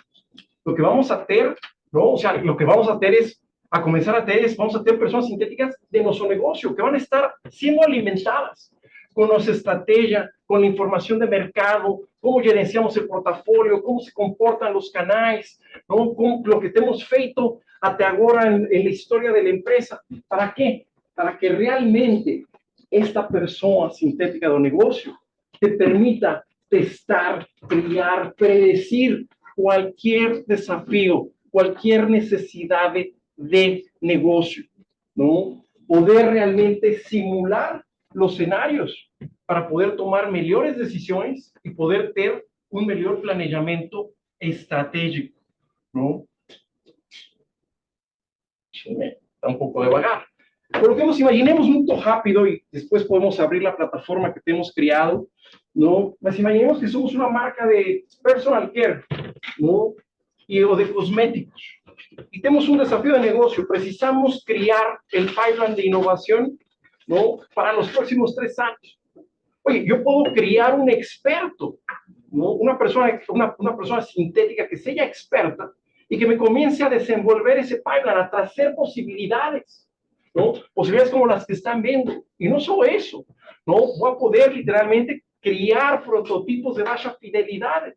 Lo que vamos a hacer, ¿no? O sea, lo que vamos a hacer es, a comenzar a hacer es, vamos a tener personas sintéticas de nuestro negocio, que van a estar siendo alimentadas con nuestra estrategia, con la información de mercado, cómo gerenciamos el portafolio, cómo se comportan los canales, ¿no?, con lo que hemos feito hasta ahora en la historia de la empresa. ¿Para qué? Para que realmente esta persona sintética de negocio te permita testar, criar, predecir cualquier desafío, cualquier necesidad de negocio, ¿no? Poder realmente simular los escenarios para poder tomar mejores decisiones y poder tener un mejor planeamiento estratégico, ¿no? Está un poco devagar. Coloquemos, imaginemos muito rápido y después podemos abrir la plataforma que tenemos creado, ¿no? Mas imaginemos que somos una marca de personal care, ¿no?, o de cosméticos. Y tenemos un desafío de negocio. Precisamos crear el pipeline de innovación, ¿no?, para los próximos 3 años. Oye, yo puedo crear un experto, ¿no?, una persona sintética que sea experta y que me comience a desenvolver ese pipeline, a traer posibilidades, ¿no?, posibilidades como las que están viendo. Y no solo eso, ¿no?, voy a poder literalmente crear prototipos de baja fidelidad,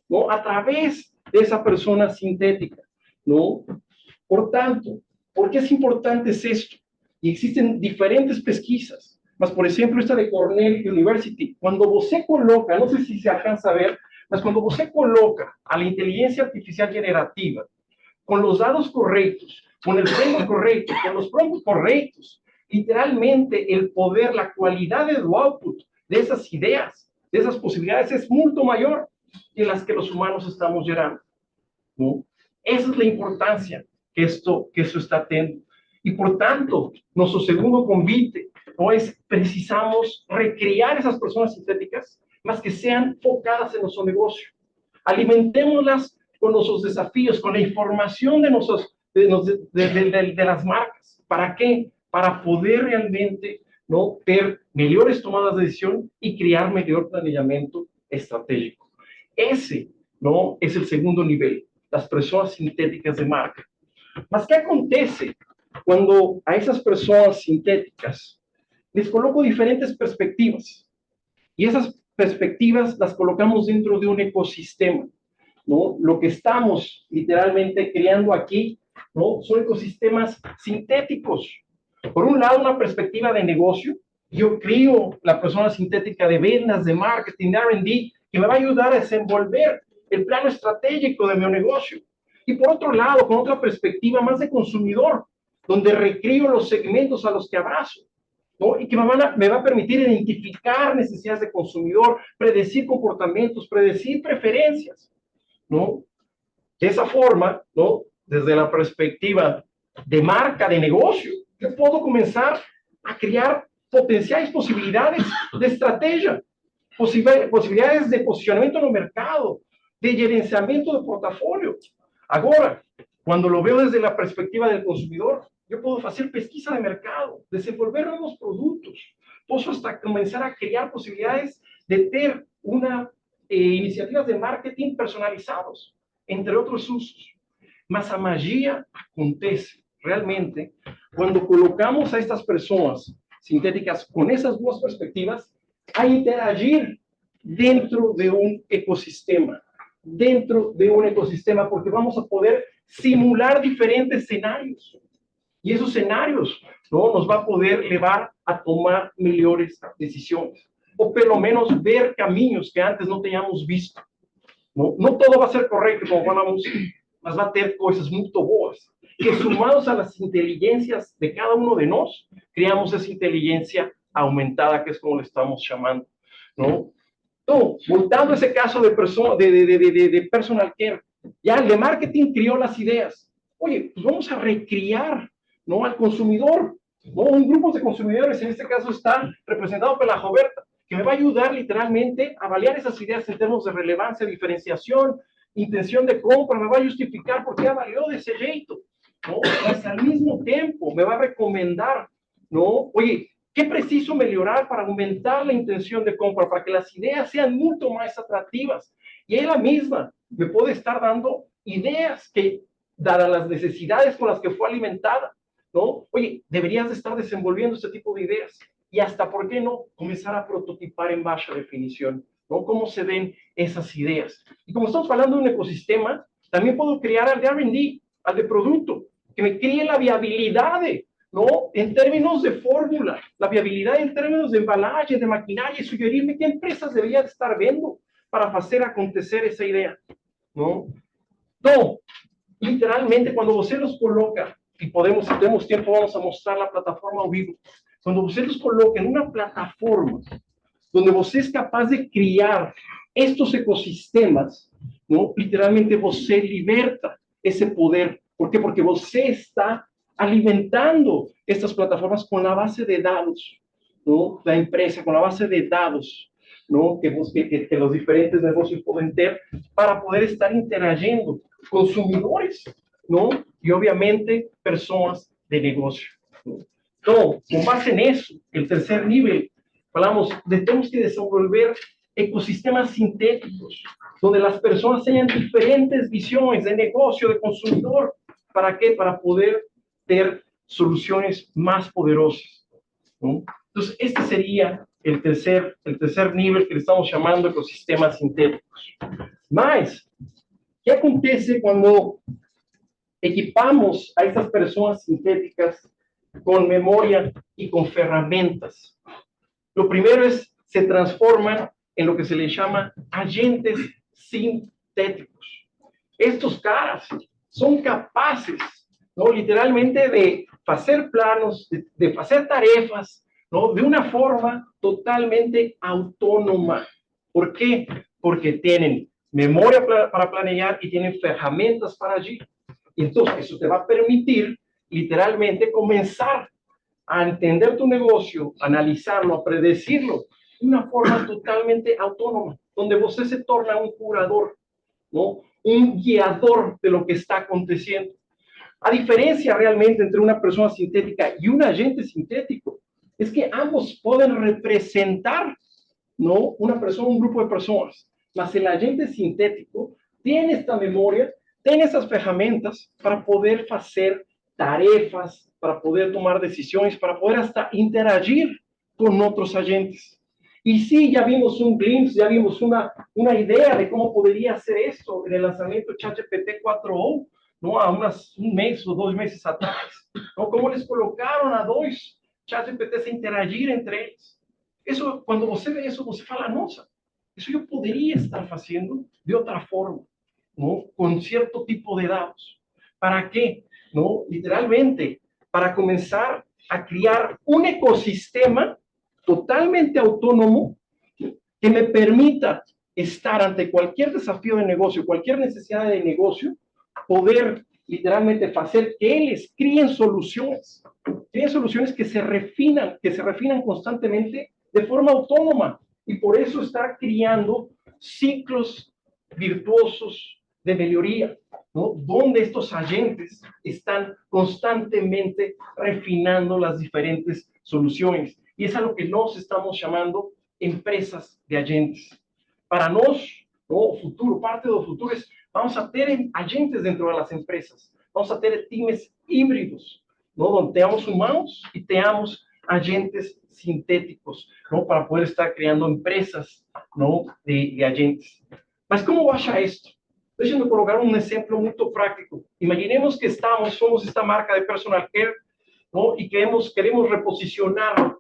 ¿no?, a través de esa persona sintética, ¿no? Por tanto, ¿por qué es importante esto? Y existen diferentes pesquisas, mas, por ejemplo, esta de Cornell University, cuando você coloca, no sé si se alcanza a ver, mas cuando você coloca a la inteligencia artificial generativa con los datos correctos, con el framework correcto, con los prompts correctos, literalmente el poder, la cualidad del output de esas ideas, de esas posibilidades es mucho mayor que las que los humanos estamos generando, ¿no? Esa es la importancia que esto está teniendo. Y por tanto, nuestro segundo convite pues precisamos recrear esas personas sintéticas, más que sean focadas en nuestro negocio. Alimentémoslas con nuestros desafíos, con la información de las marcas. ¿Para qué? Para poder realmente, ¿no?, ter mejores tomadas de decisión y crear mejor planeamiento estratégico. Ese, ¿no?, es el segundo nivel, las personas sintéticas de marca. Mas, ¿qué acontece cuando a esas personas sintéticas les coloco diferentes perspectivas? Y esas perspectivas las colocamos dentro de un ecosistema, ¿no? Lo que estamos literalmente creando aquí, ¿no?, son ecosistemas sintéticos. Por un lado, una perspectiva de negocio. Yo creo la persona sintética de ventas, de marketing, de R&D, que me va a ayudar a desenvolver el plano estratégico de mi negocio. Y por otro lado, con otra perspectiva más de consumidor, donde recreo los segmentos a los que abrazo, ¿no?, y que me va a permitir identificar necesidades de consumidor, predecir comportamientos, predecir preferencias, ¿no? De esa forma, ¿no?, desde la perspectiva de marca, de negocio, yo puedo comenzar a crear potenciales posibilidades de estrategia, posibilidades de posicionamiento en el mercado, de gerenciamiento de portafolio. Ahora, cuando lo veo desde la perspectiva del consumidor, yo puedo hacer pesquisa de mercado, desenvolver nuevos productos, puedo hasta comenzar a crear posibilidades de tener iniciativas de marketing personalizados, entre otros usos. Mas a magia acontece realmente cuando colocamos a estas personas sintéticas con esas dos perspectivas a interagir dentro de un ecosistema, porque vamos a poder simular diferentes escenarios. Y esos escenarios, ¿no?, nos va a poder llevar a tomar mejores decisiones, o por lo menos ver caminos que antes no teníamos visto. No todo va a ser correcto, como falamos, mas va a tener cosas muy boas, que sumados a las inteligencias de cada uno de nosotros, creamos esa inteligencia aumentada, que es como le estamos llamando, ¿no? Entonces, voltando a ese caso de personal care, ya el de marketing crió las ideas. Oye, pues vamos a recrear, ¿no?, al consumidor, ¿no? Un grupo de consumidores, en este caso está representado por la Roberta, que me va a ayudar literalmente a avaliar esas ideas en términos de relevancia, diferenciación, intención de compra, me va a justificar por qué avalió de ese jeito, ¿no? Mas al mismo tiempo me va a recomendar, ¿no?, oye, ¿qué preciso mejorar para aumentar la intención de compra, para que las ideas sean mucho más atractivas? Y ella misma me puede estar dando ideas que, dadas las necesidades con las que fue alimentada, ¿no?, oye, deberías de estar desenvolviendo este tipo de ideas. Y hasta, ¿por qué no?, comenzar a prototipar en baja definición, ¿no?, cómo se ven esas ideas. Y como estamos hablando de un ecosistema, también puedo crear al de R&D, al de producto, que me críe la viabilidad, ¿no?, en términos de fórmula, la viabilidad en términos de embalaje, de maquinaria, y sugerirme qué empresas debería estar viendo para hacer acontecer esa idea, ¿no? No, literalmente, cuando usted los coloca, y si tenemos tiempo, vamos a mostrar la plataforma ao vivo. Cuando usted los coloca en una plataforma donde usted es capaz de crear estos ecosistemas, ¿no?, literalmente usted liberta ese poder. ¿Por qué? Porque usted está alimentando estas plataformas con la base de datos, ¿no?, la empresa, con la base de datos, ¿no?, que los diferentes negocios pueden tener para poder estar interagiendo consumidores, ¿no?, y obviamente personas de negocio, ¿no? Entonces, con base en eso, el tercer nivel, hablamos de tenemos que desenvolver ecosistemas sintéticos, donde las personas tengan diferentes visiones de negocio, de consumidor. ¿Para qué? Para poder tener soluciones más poderosas, ¿no? Entonces, este sería el tercer nivel que le estamos llamando ecosistemas sintéticos. Más, ¿qué acontece cuando equipamos a estas personas sintéticas con memoria y con herramientas? Lo primero es, se transforman en lo que se les llama agentes sintéticos. Estos caras son capaces, ¿no?, literalmente de hacer planos, de hacer tarefas, ¿no?, de una forma totalmente autónoma. ¿Por qué? Porque tienen memoria para planear y tienen herramientas para agir. Entonces, eso te va a permitir literalmente comenzar a entender tu negocio, analizarlo, a predecirlo de una forma totalmente autónoma, donde você se torna un curador, ¿no? Un guiador de lo que está aconteciendo. A diferencia realmente entre una persona sintética y un agente sintético es que ambos pueden representar, ¿no? Una persona, un grupo de personas, mas el agente sintético tiene esta memoria, tiene esas ferramentas para poder hacer tarefas, para poder tomar decisiones, para poder hasta interagir con otros agentes. Y sí, ya vimos un glimpse, ya vimos una idea de cómo podría ser esto en el lanzamiento ChatGPT 4o, ¿no? A un mes o 2 meses atrás, ¿no? Cómo les colocaron a 2 ChatGPTs a interagir entre eles. Eso, quando você vê isso, você fala, nossa, isso eu poderia estar fazendo de outra forma, ¿no? Com certo tipo de dados. ¿Para quê? ¿No? Literalmente, para começar a criar um ecossistema totalmente autónomo que me permita estar ante cualquier desafío de negocio, cualquier necesidad de negocio, poder literalmente hacer que ellos creen soluciones que se refinan constantemente de forma autónoma, y por eso estar creando ciclos virtuosos de mejoría, ¿no? Donde estos agentes están constantemente refinando las diferentes soluciones. Y es a lo que nos estamos llamando empresas de agentes. Para nós, ¿no? Futuro, parte do futuro es, vamos a tener agentes dentro de las empresas, vamos a tener times híbridos, ¿no? Donde tenemos humanos y tenemos agentes sintéticos, ¿no? Para poder estar creando empresas, ¿no? de agentes. Mas como baixar esto? Deixa-me colocar um exemplo muito prático. Imaginemos que somos esta marca de personal care, ¿no? Y queremos reposicionar, ¿no?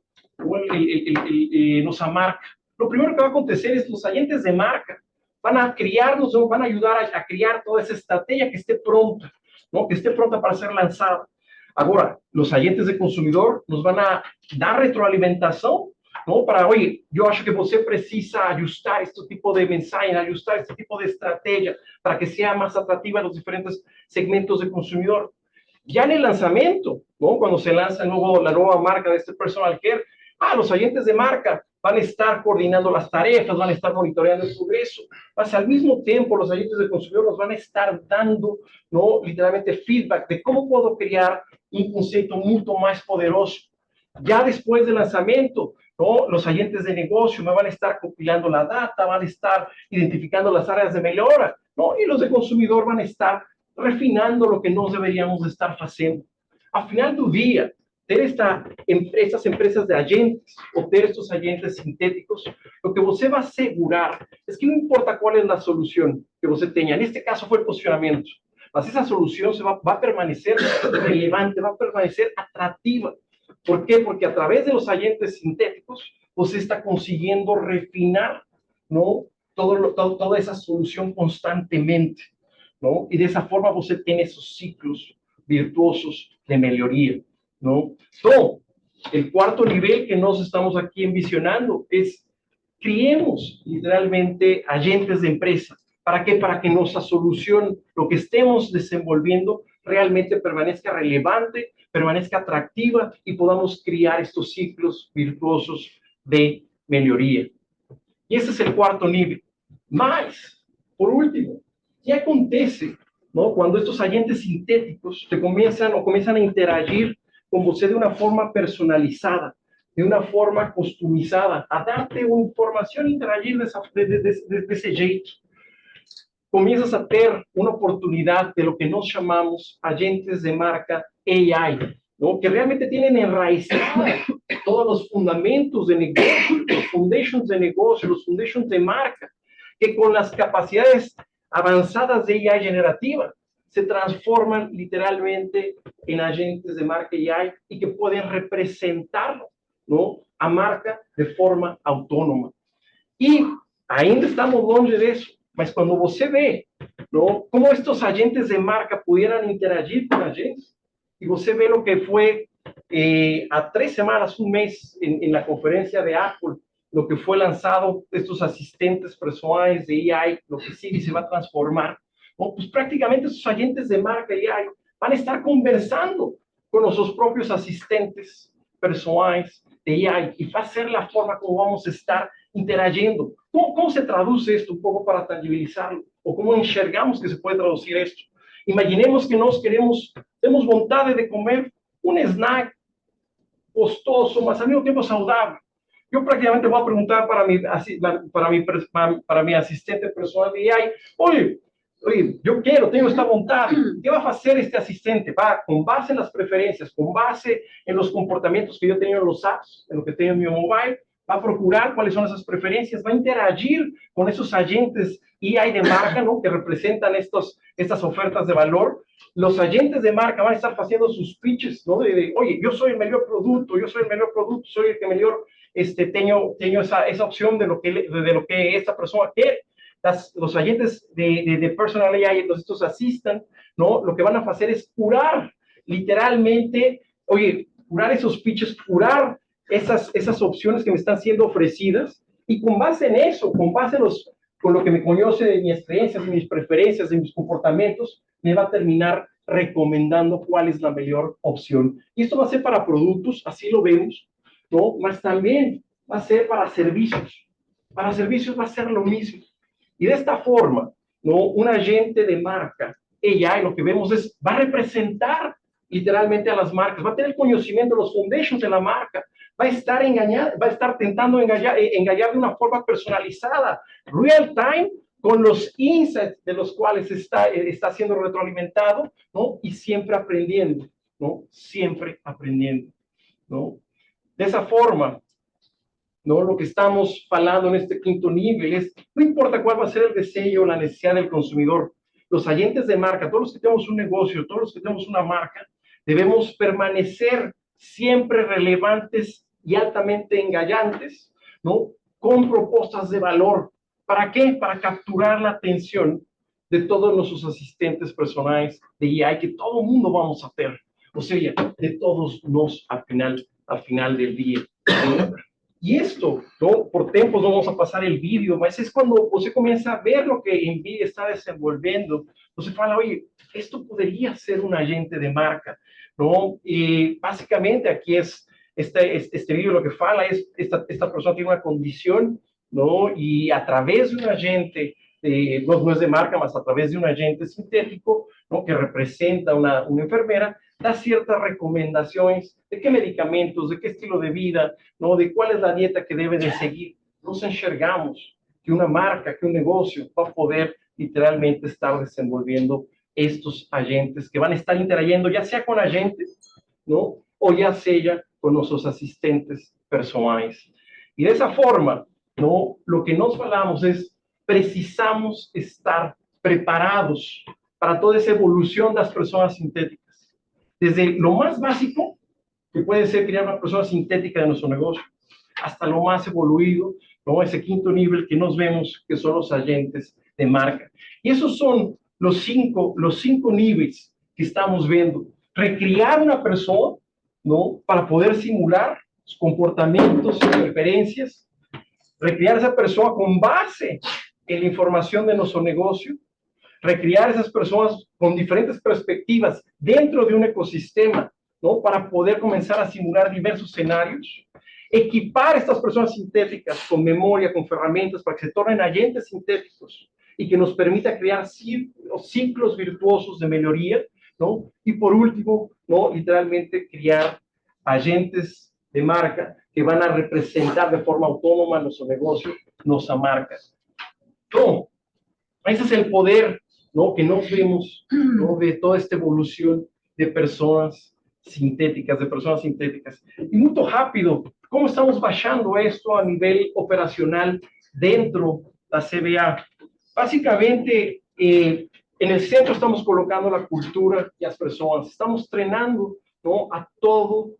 Nuestra marca. Lo primero que va a acontecer es los agentes de marca van a criarnos, van a ayudar a criar toda esa estrategia que esté pronta, ¿no? Que esté pronta para ser lanzada. Ahora, los agentes de consumidor nos van a dar retroalimentación, ¿no? Para, oye, yo acho que você precisa ajustar este tipo de mensaje, ajustar este tipo de estrategia para que sea más atractiva a los diferentes segmentos de consumidor. Ya en el lanzamiento, ¿no? Cuando se lanza la nueva marca de este personal care, los agentes de marca van a estar coordinando las tarefas, van a estar monitoreando el progreso, mas al mismo tiempo los agentes de consumidor nos van a estar dando, ¿no? Literalmente feedback de cómo puedo crear un concepto mucho más poderoso. Ya después del lanzamiento, ¿no? Los agentes de negocio me van a estar compilando la data, van a estar identificando las áreas de mejora, ¿no? Y los de consumidor van a estar refinando lo que nos deberíamos estar haciendo. Al final del día, ter estas empresas de agentes o ter estos agentes sintéticos, lo que você va a asegurar es que no importa cuál es la solución que você tenga, en este caso fue el posicionamiento, mas esa solución va a permanecer relevante, va a permanecer atractiva. ¿Por qué? Porque a través de los agentes sintéticos, você está consiguiendo refinar, ¿no? Toda esa solución constantemente, ¿no? Y de esa forma você tiene esos ciclos virtuosos de mejoría, ¿no? Entonces, el cuarto nivel que nos estamos aquí envisionando es criemos literalmente agentes de empresa. ¿Para qué? Para que nuestra solución, lo que estemos desenvolviendo, realmente permanezca relevante, permanezca atractiva y podamos crear estos ciclos virtuosos de mejoría. Y ese es el cuarto nivel. Más, por último, ¿qué acontece, ¿no? Cuando estos agentes sintéticos comienzan a interagir con você de una forma personalizada, de una forma customizada, a darte una información e interagir de ese jeito? Comienzas a ter una oportunidad de lo que nos llamamos agentes de marca AI, ¿no? Que realmente tienen enraizados todos los fundamentos de negocio, los foundations de negocio, los foundations de marca, que con las capacidades avanzadas de AI generativa se transforman literalmente en agentes de marca AI y que pueden representar, ¿no? A marca de forma autónoma. Y ainda estamos longe de eso, mas cuando você ve, ¿no? Cómo estos agentes de marca pudieran interagir con agentes, y você ve lo que fue a 3 semanas, un mes, en la conferencia de Apple, lo que fue lanzado, estos asistentes personales de AI, lo que sigue se va a transformar, ¿no? Pues prácticamente esos agentes de marca AI van a estar conversando con nuestros propios asistentes, pessoais de AI e vai ser a forma como vamos estar interagindo. Como se traduz isto um pouco para tangibilizarlo? Ou como enxergamos que se pode traduzir isto? Imaginemos que nós temos vontade de comer um snack gostoso, mas ao mesmo tempo saudável. Eu praticamente vou perguntar para mi assistente pessoal de AI, olha, eu tenho esta vontade, o que vai fazer este assistente? Vai, com base nas preferências, com base nos comportamentos que eu tenho nos apps, no que tenho no meu mobile, vai procurar quais são essas preferências, vai interagir com esses agentes AI de marca, ¿no? Que representan estas ofertas de valor. Los agentes de marca van a estar haciendo sus pitches, ¿no? Oye, yo soy el mejor producto, soy el que mejor tengo esa opción de lo que esta persona quiere. Los agentes de Personal AI, estos assistant, ¿no? Lo que van a hacer es curar, literalmente, curar esos pitches, curar esas opciones que me están siendo ofrecidas, y con base en eso, con lo que me conoce de mis creencias, de mis preferencias, de mis comportamientos, me va a terminar recomendando cuál es la mejor opción. Y esto va a ser para productos, así lo vemos, ¿no? Mas también va a ser para servicios. Para servicios va a ser lo mismo. Y de esta forma, ¿no? Un agente de marca, AI, lo que vemos va a representar literalmente a las marcas, va a tener conocimiento de los foundations de la marca, va a estar tentando engañar de una forma personalizada, real time, con los insights de los cuales está siendo retroalimentado, ¿no? Y siempre aprendiendo, ¿no? Siempre aprendiendo, ¿no? De esa forma, ¿no? Lo que estamos hablando en este quinto nivel es, no importa cuál va a ser el deseo o la necesidad del consumidor, los agentes de marca, todos los que tenemos un negocio, todos los que tenemos una marca, debemos permanecer siempre relevantes y altamente engañantes, ¿no? Con propuestas de valor. ¿Para qué? Para capturar la atención de todos nuestros asistentes personales de AI que todo el mundo vamos a hacer. O sea, de todos nos al final del día. ¿No? Y esto, ¿no? Por tiempos no vamos a pasar el vídeo, mas es cuando usted comienza a ver lo que NVIDIA está desenvolviendo. Usted fala, oye, esto podría ser un agente de marca, ¿no? Y básicamente aquí es este vídeo lo que fala es esta persona tiene una condición, ¿no? Y a través de un agente, no es de marca, mas a través de un agente sintético, ¿no? Que representa una enfermera, da ciertas recomendaciones de qué medicamentos, de qué estilo de vida, ¿no? De cuál es la dieta que debe de seguir. Nos enxergamos que una marca, que un negocio va a poder literalmente estar desenvolviendo estos agentes que van a estar interagiendo, ya sea con agentes, ¿no? O ya sea con nuestros asistentes personales. Y de esa forma, ¿no? Lo que nos falamos es, precisamos estar preparados para toda esa evolución de las personas sintéticas. Desde lo más básico, que puede ser crear una persona sintética de nuestro negocio, hasta lo más evoluido, ¿no? Ese quinto nivel que nos vemos, que son los agentes de marca. Y esos son los cinco niveles que estamos viendo. Recrear una persona, ¿no? Para poder simular sus comportamientos y preferencias. Recrear esa persona con base en la información de nuestro negocio. Recrear esas personas con diferentes perspectivas dentro de un ecosistema, ¿no? Para poder comenzar a simular diversos escenarios. Equipar a estas personas sintéticas con memoria, con herramientas para que se tornen agentes sintéticos y que nos permita crear ciclos virtuosos de mejoría, ¿no? Y por último, ¿no? Literalmente crear agentes de marca que van a representar de forma autónoma nuestro negocio, nuestra marca. ¿No? Ese es el poder, ¿no? Que nos vemos, ¿no? De toda esta evolución de personas sintéticas, Y muy rápido, ¿cómo estamos bajando esto a nivel operacional dentro de la CBA? Básicamente, en el centro estamos colocando la cultura y las personas. Estamos entrenando, ¿no? a todos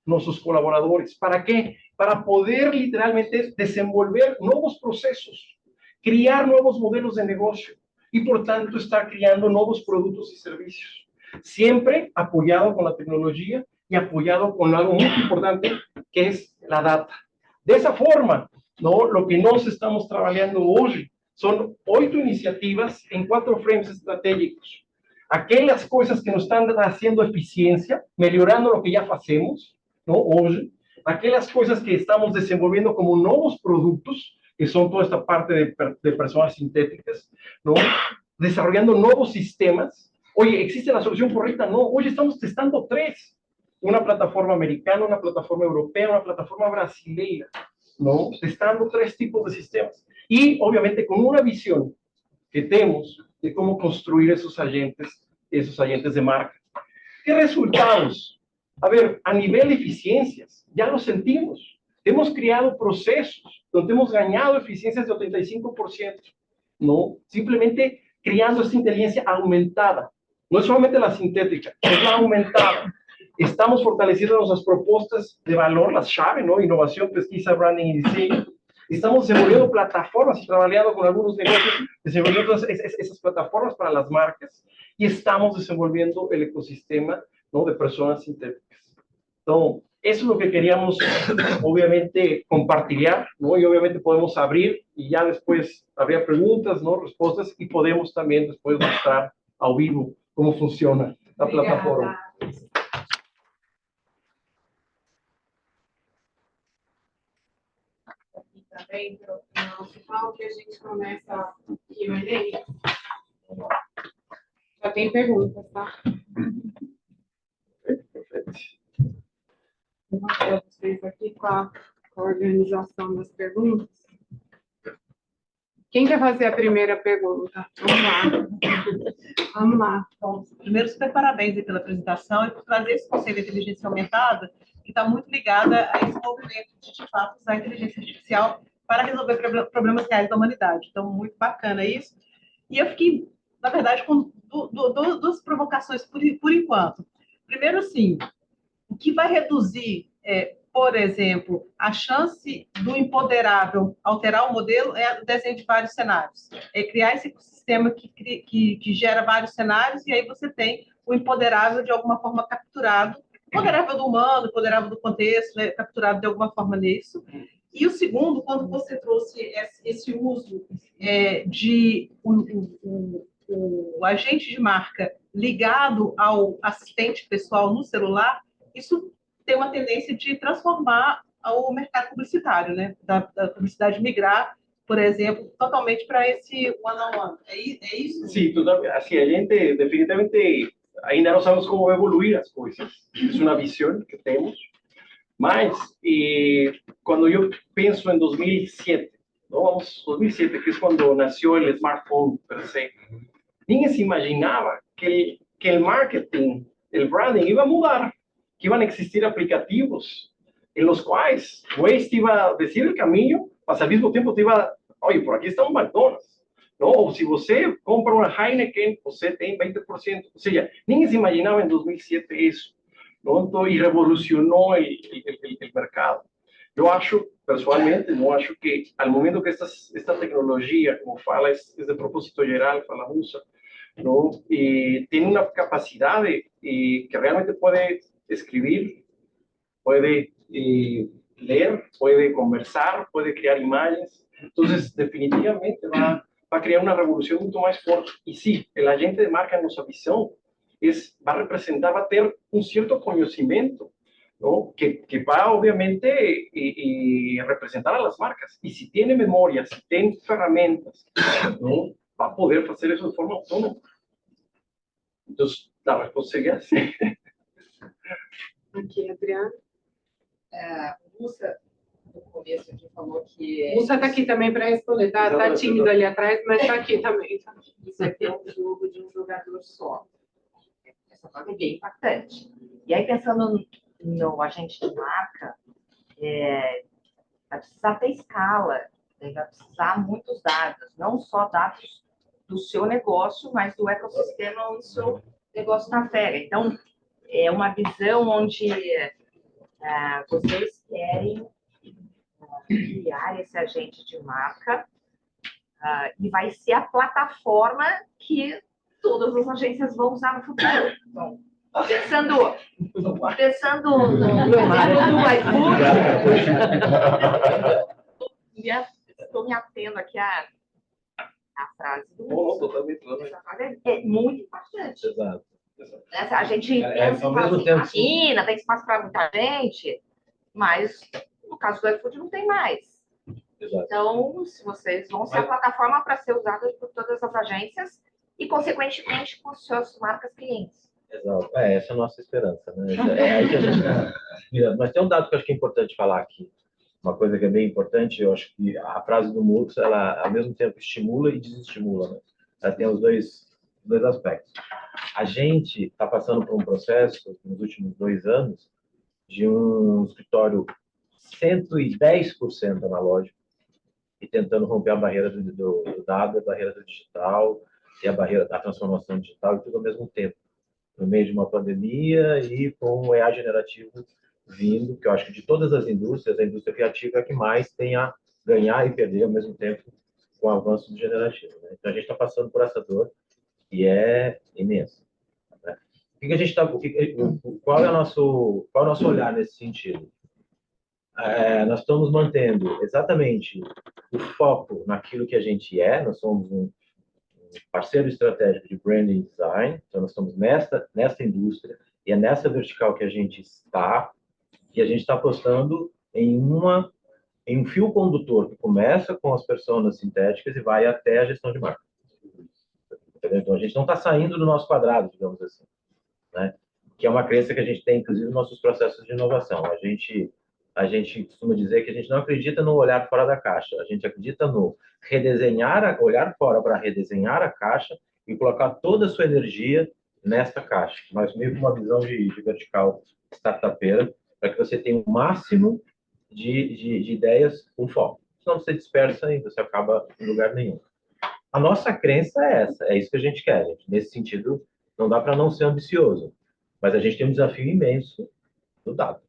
nuestros colaboradores. ¿Para qué? Para poder literalmente desenvolver nuevos procesos, crear nuevos modelos de negocio y, por tanto, estar creando nuevos productos y servicios. Siempre apoyado con la tecnología y apoyado con algo muy importante, que es la data. De esa forma, ¿no? Lo que nos estamos trabajando hoy son 8 iniciativas en 4 frames estratégicos. Aquellas cosas que nos están haciendo eficiencia, mejorando lo que ya hacemos, não, hoje, aquelas coisas que estamos desenvolvendo como novos produtos, que são toda esta parte de personas sintéticas, não, desarrollando novos sistemas. Oye, ¿existe la solución correcta? No, hoy estamos testando 3. Una plataforma americana, una plataforma europea, una plataforma brasileña, ¿no? Testando 3 tipos de sistemas. Y, obviamente, con una visión que tenemos de cómo construir esos agentes de marca. ¿Qué resultados? A ver, a nivel de eficiencias, ya lo sentimos. Hemos creado procesos donde hemos ganado eficiencias de 85%, ¿no? Simplemente creando esta inteligencia aumentada. No es solamente la sintética, es la aumentada. Estamos fortaleciendo nuestras propuestas de valor, las llaves, ¿no? Innovación, pesquisa, branding y diseño. Estamos desenvolviendo plataformas y trabajando con algunos negocios, desenvolviendo esas plataformas para las marcas y estamos desenvolviendo el ecosistema, ¿no? De personas sintéticas. Entonces, eso es lo que queríamos, obviamente, compartir, ¿no? Y obviamente podemos abrir y ya después habría preguntas, ¿no? Respuestas y podemos también después mostrar ao vivo cómo funciona la plataforma. Também para o final que a gente começa Q&A. Já tem perguntas, tá? Perfeito. Vou mostrar vocês aqui com a organização das perguntas. Quem quer fazer a primeira pergunta? Vamos lá. Vamos lá. Bom, primeiro, super parabéns aí pela apresentação e por trazer esse conceito de inteligência aumentada, que está muito ligada a esse movimento de fato, usar a inteligência artificial para resolver problemas reais da humanidade. Então, muito bacana isso. E eu fiquei, na verdade, com duas provocações por enquanto. Primeiro, sim, o que vai reduzir, por exemplo, a chance do empoderável alterar o modelo é o desenho de vários cenários. É criar esse ecossistema que gera vários cenários e aí você tem o empoderável de alguma forma capturado, empoderável do humano, empoderável do contexto, capturado de alguma forma nisso. E o segundo, quando você trouxe esse uso de o agente de marca ligado ao assistente pessoal no celular, isso tem uma tendência de transformar o mercado publicitário, né? Da publicidade migrar, por exemplo, totalmente para esse one-on-one. É isso? Sim, totalmente. Assim, a gente definitivamente ainda não sabemos como evoluir as coisas. É uma visão que temos. Mas, quando eu penso em 2007, não, vamos, 2007, que é quando nasceu o smartphone per se, ninguém se imaginava que o marketing, o branding iba a mudar, que iban a existir aplicativos en los cuales Waze te iba a decir el camino, mas al mismo tiempo te iba a, oye, por aquí está un McDonald's, ¿no? O si você compra una Heineken, você tem 20%. O sea, ninguém se imaginaba en 2007 eso, ¿no? Entonces, y revolucionó el mercado. Yo acho, personalmente, no acho que al momento que esta tecnología, como fala, es de propósito geral, fala usa, ¿no? Tiene una capacidad que realmente puede escribir, puede leer, puede conversar, puede crear imágenes. Entonces, definitivamente va a crear una revolución mucho más fuerte. Y sí, el agente de marca en nuestra visión va a representar, va a tener un cierto conocimiento, ¿no? Que va obviamente representar a las marcas. Y si tiene memoria, si tiene herramientas, ¿no? Va a poder hacer eso de forma autónoma. Entonces, la respuesta sería sí. Aqui, Adriana. O Mussa, no começo aqui, falou que... Mussa está aqui também para responder, tá tímido ali atrás, mas está aqui também. Isso aqui é um jogo de um jogador só. Essa coisa é bem impactante. E aí, pensando no agente de marca, vai precisar ter escala, vai precisar muitos dados, não só dados do seu negócio, mas do ecossistema onde o seu negócio navega. Então, é uma visão onde vocês querem criar esse agente de marca e vai ser a plataforma que todas as agências vão usar no futuro. Então, pensando no exemplo do iFood, estou me atendo aqui à frase do Mussa. Essa frase é muito importante. Exato. A gente É, pensa ao e fala mesmo assim, tempo, sim. imagina, tem espaço para muita gente, mas no caso do iFood não tem mais. Exato. Então, se vocês vão ser a plataforma para ser usada por todas as agências e, consequentemente, com suas marcas clientes. Exato. Essa é a nossa esperança, né? É aí que a gente mira. Mas tem um dado que eu acho que é importante falar aqui. Uma coisa que é bem importante, eu acho que a frase do Murks, ela, ao mesmo tempo, estimula e desestimula, né? Ela tem os dois aspectos. A gente está passando por um processo, nos últimos 2 anos, de um escritório 110% analógico e tentando romper a barreira do dado, a barreira do digital e a barreira da transformação digital, e tudo ao mesmo tempo, no meio de uma pandemia e com o EA generativo vindo, que eu acho que de todas as indústrias, a indústria criativa é a que mais tem a ganhar e perder ao mesmo tempo com o avanço do generativo, né? Então, a gente está passando por essa dor e é imensa, né? O que a gente está... Qual é o nosso olhar nesse sentido? Nós estamos mantendo exatamente o foco naquilo que a gente é. Nós somos um parceiro estratégico de branding design, então nós estamos nessa indústria e é nessa vertical que a gente está, e a gente está apostando em um fio condutor que começa com as personas sintéticas e vai até a gestão de marca. Entendeu? Então a gente não está saindo do nosso quadrado, digamos assim, né? Que é uma crença que a gente tem, inclusive, nos nossos processos de inovação. A gente costuma dizer que a gente não acredita no olhar fora da caixa, a gente acredita no olhar fora para redesenhar a caixa e colocar toda a sua energia nesta caixa, mas meio que uma visão de vertical startupeira, para que você tenha o máximo de ideias com foco. Senão você dispersa e você acaba em lugar nenhum. A nossa crença é essa, é isso que a gente quer, gente. Nesse sentido, não dá para não ser ambicioso, mas a gente tem um desafio imenso do dado.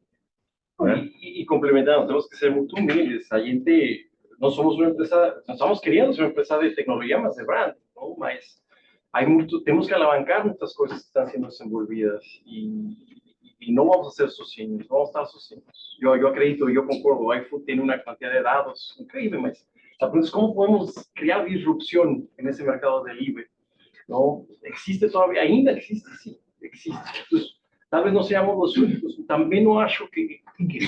Né? E complementando, temos que ser muito humildes. A gente, nós somos uma empresa, nós estamos querendo ser uma empresa de tecnologia, mas de brand, não? Mas temos que alavancar muitas coisas que estão sendo desenvolvidas e não vamos ser sozinhos, não vamos estar sozinhos. Eu acredito, eu concordo, o iFood tem uma quantidade de dados incrível, mas a pergunta é como podemos criar disrupção nesse mercado de livre. Não existe todavía, ainda existe, sim, existe. Então, talvez não sejamos os únicos, também não acho que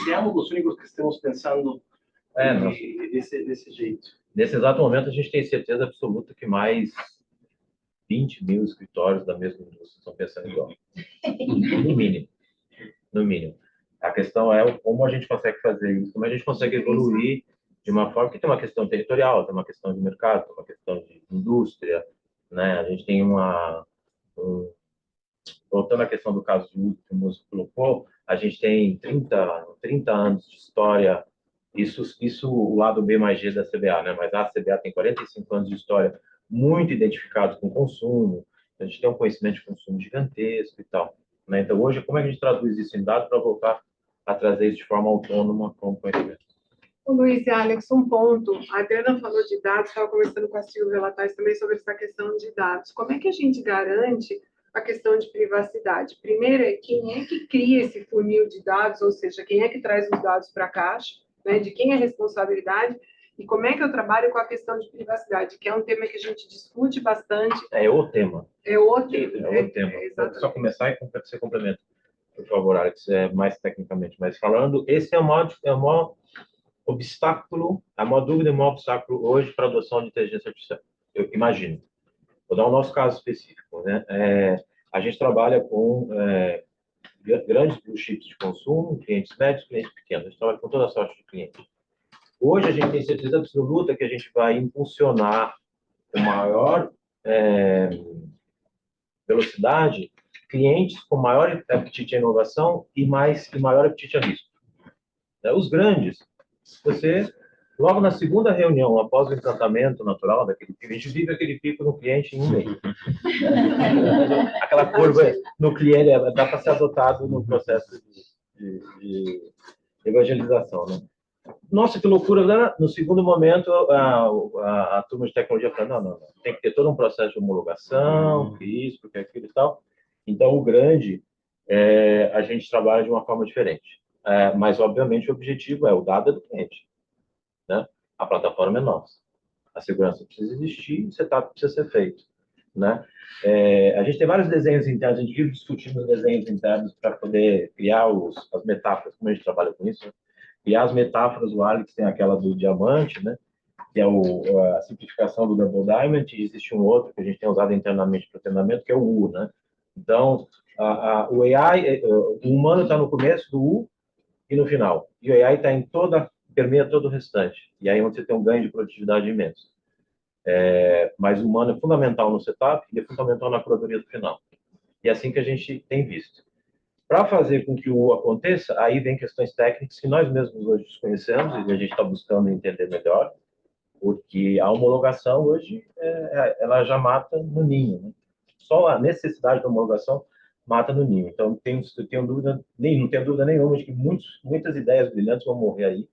seamos os únicos que estamos pensando desse jeito. Nesse exato momento, a gente tem certeza absoluta que mais 20 mil escritórios da mesma indústria estão pensando igual. No mínimo. No mínimo. A questão é como a gente consegue fazer isso, como a gente consegue evoluir de uma forma que tem uma questão territorial, tem uma questão de mercado, tem uma questão de indústria, né? A gente tem voltando à questão do caso de uso que o Múcio colocou, a gente tem 30 anos de história, isso o lado B mais G da CBA, né? Mas a CBA tem 45 anos de história, muito identificados com o consumo, a gente tem um conhecimento de consumo gigantesco e tal, né? Então, hoje, como é que a gente traduz isso em dados para voltar a trazer isso de forma autônoma como conhecimento? Ô, Luiz e Alex, um ponto. A Adriana falou de dados, estava conversando com a Silvia Latais também sobre essa questão de dados. Como é que a gente garante a questão de privacidade? Primeiro, quem é que cria esse funil de dados, ou seja, quem é que traz os dados para a caixa, né? De quem é a responsabilidade? E como é que eu trabalho com a questão de privacidade, que é um tema que a gente discute bastante. É o tema. É o tema. É o tema. Vou só começar e você complementa, por favor, Alex, mais tecnicamente. Mas falando, esse é o maior obstáculo, a maior dúvida e o maior obstáculo hoje para a adoção de inteligência artificial. Eu imagino. Vou dar o nosso caso específico, né? A gente trabalha com grandes blue chips de consumo, clientes médios, clientes pequenos. A gente trabalha com toda a sorte de clientes. Hoje, a gente tem certeza absoluta que a gente vai impulsionar com maior velocidade clientes com maior apetite à inovação e maior apetite a risco. Os grandes, você, logo na segunda reunião, após o encantamento natural daquele pico, a gente vive aquele pico no cliente em um mês. Aquela curva no cliente dá para ser adotado no processo de evangelização, né? Nossa, que loucura! No segundo momento, a turma de tecnologia fala, não, tem que ter todo um processo de homologação, isso, porque aquilo e tal. Então, o grande, a gente trabalha de uma forma diferente. Mas, obviamente, o objetivo é o dado é do cliente, né? A plataforma é nossa. A segurança precisa existir, o setup precisa ser feito. né? A gente tem vários desenhos internos, a gente vive discutindo os desenhos internos para poder criar as metáforas, como a gente trabalha com isso, né? Criar as metáforas, o Alex tem aquela do diamante, né? Que é a simplificação do Double Diamond, e existe um outro que a gente tem usado internamente para o treinamento, que é o U, né? Então, o AI, o humano está no começo do U e no final. E o AI permeia todo o restante. E aí é onde você tem um ganho de produtividade imenso. Mas o humano é fundamental no setup e é fundamental na curadoria do final. E é assim que a gente tem visto. Para fazer com que o U aconteça, aí vem questões técnicas que nós mesmos hoje desconhecemos e a gente está buscando entender melhor, porque a homologação hoje, ela já mata no ninho, né? Só a necessidade da homologação mata no ninho. Então, não tenho dúvida nenhuma de que muitas ideias brilhantes vão morrer aí,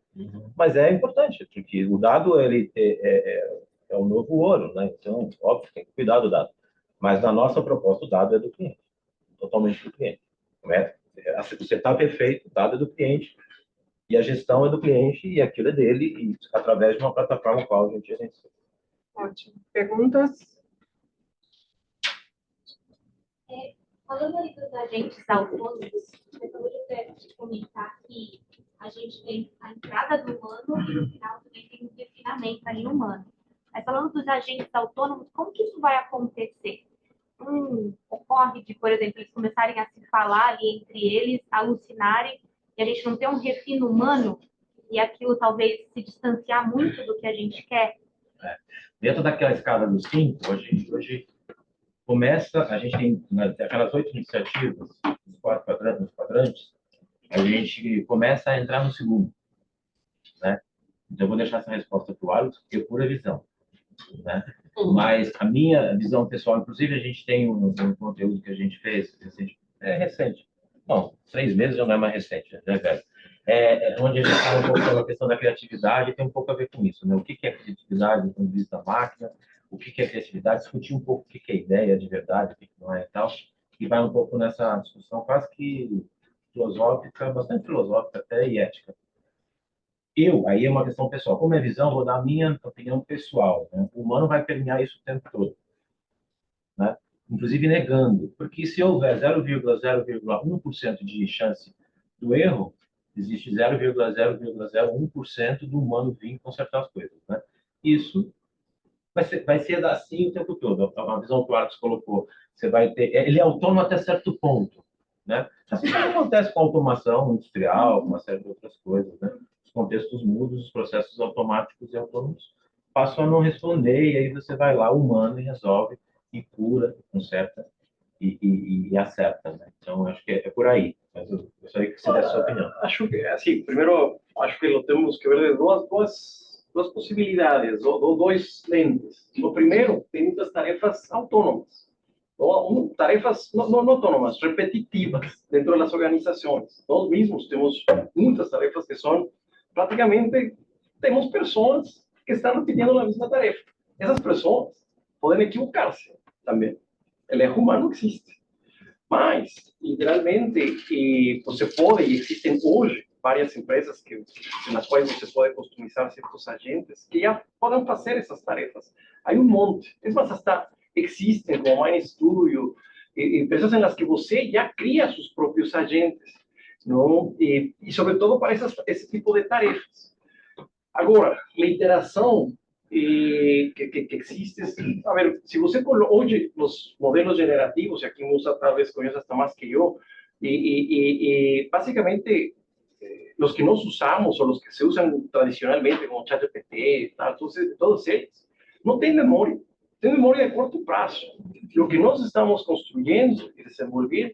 mas é importante, porque o dado ele é o novo ouro, né? Então, óbvio, tem que cuidar do dado. Mas na nossa proposta, o dado é do cliente, totalmente do cliente. O setup é feito, o dado é do cliente, e a gestão é do cliente, e aquilo é dele, e através de uma plataforma qual a gente gerencia. Ótimo. Perguntas? Falando aí dos agentes autônomos, você acabou de comentar que a gente tem a entrada do humano e no final também tem um refinamento ali humano. Mas falando dos agentes autônomos, como que isso vai acontecer? Ocorre de, por exemplo, eles começarem a se falar ali entre eles, alucinarem, e a gente não ter um refino humano, e aquilo talvez se distanciar muito do que a gente quer? Dentro daquela escala dos 5, hoje começa, a gente tem aquelas 8 iniciativas, nos quadrantes, a gente começa a entrar no segundo, né? Então, eu vou deixar essa resposta para o Alex, porque é pura visão, né? Mas a minha visão pessoal, inclusive, a gente tem um conteúdo que a gente fez recente. Bom, 3 meses já não é mais recente, né, velho? Onde a gente fala um pouco sobre a questão da criatividade, tem um pouco a ver com isso, né? O que é criatividade do ponto de vista da máquina, o que é criatividade, discutir um pouco o que é ideia de verdade, o que não é e tal, e vai um pouco nessa discussão quase que filosófica, bastante filosófica até, e ética. Aí é uma questão pessoal. Como é visão, vou dar a minha opinião pessoal, né? O humano vai permear isso o tempo todo, né? Inclusive negando, porque se houver 0,0,1% de chance do erro, existe 0,0,01% do humano vir consertar as coisas, né? Isso vai ser assim o tempo todo. A visão que o Arcos colocou, você vai ter, ele é autônomo até certo ponto, né? Assim como acontece com a automação industrial, com uma série de outras coisas, né? Os contextos mudam, os processos automáticos e autônomos passam a não responder, e aí você vai lá, humano, e resolve, e cura, conserta e acerta, né? Então, acho que é por aí. Mas eu gostaria que você desse a sua opinião. Acho que, assim, primeiro, acho que lo temos que ver de duas possibilidades, ou dois lentes. O primeiro, tem muitas tarefas autônomas, tarefas não autônomas, repetitivas dentro das organizações. Nós mesmos temos muitas tarefas que são, praticamente, temos pessoas que estão repetindo a mesma tarefa. Essas pessoas podem equivocar-se também. El erro humano existe. Mas, literalmente, você pode, e existem hoje várias empresas nas quais você pode customizar certos agentes que já podem fazer essas tarefas. Há um monte. É mais, hasta existem, como Mine Studio, empresas em las que você já cria seus próprios agentes, não? E sobretudo para esse tipo de tarefas. Agora, a interação que existe, a ver, se você hoje os modelos generativos, e aqui Musa talvez conheça hasta mais que eu, basicamente los que nós usamos, ou os que se usam tradicionalmente, como ChatGPT, todos eles, não têm memória de curto prazo. O que nós estamos construindo e desenvolvendo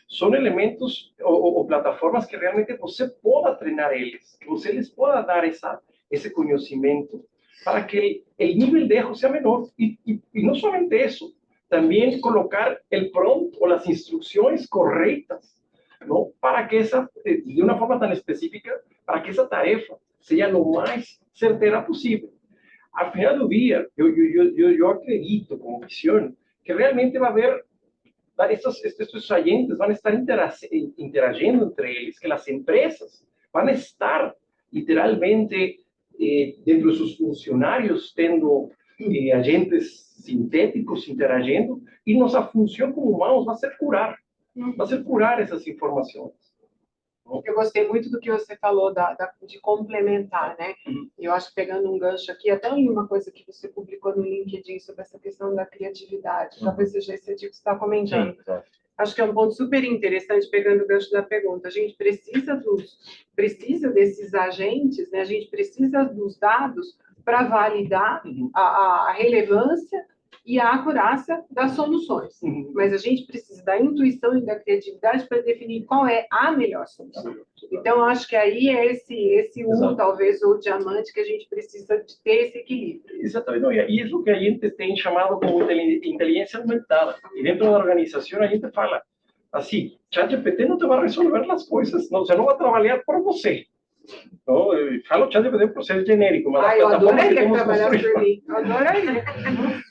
são elementos ou plataformas que realmente você possa treinar eles, que você lhes possa dar esse conhecimento para que o nível de erro seja menor. E não somente isso, também colocar o prompt ou as instruções corretas, não? Para que de uma forma tão específica, para que essa tarefa seja o mais certeira possível. Ao final do dia, eu acredito, como visão, que realmente vai haver, esses agentes vão estar interagindo entre eles, que as empresas vão estar, literalmente, dentro de seus funcionários, tendo agentes sintéticos interagindo, e nossa função como humanos vai ser curar essas informações. Eu gostei muito do que você falou de complementar, né? Eu acho que pegando um gancho aqui, até em uma coisa que você publicou no LinkedIn sobre essa questão da criatividade, talvez seja esse tipo que você está comentando. Sim. Acho que é um ponto super interessante, pegando o gancho da pergunta. A gente precisa desses agentes, né? A gente precisa dos dados para validar a relevância e a acurácia das soluções. Mas a gente precisa da intuição e da criatividade para definir qual é a melhor solução. Então, eu acho que aí é esse talvez, ou diamante, que a gente precisa de ter esse equilíbrio. Exatamente. E isso que a gente tem chamado como inteligência aumentada. E dentro da organização a gente fala assim, ChatGPT não te vai resolver as coisas, não, você não vai trabalhar por você. Então, eu falo ChatGPT por ser genérico, mas eu adoraria que trabalhasse por mim. Eu adoraria.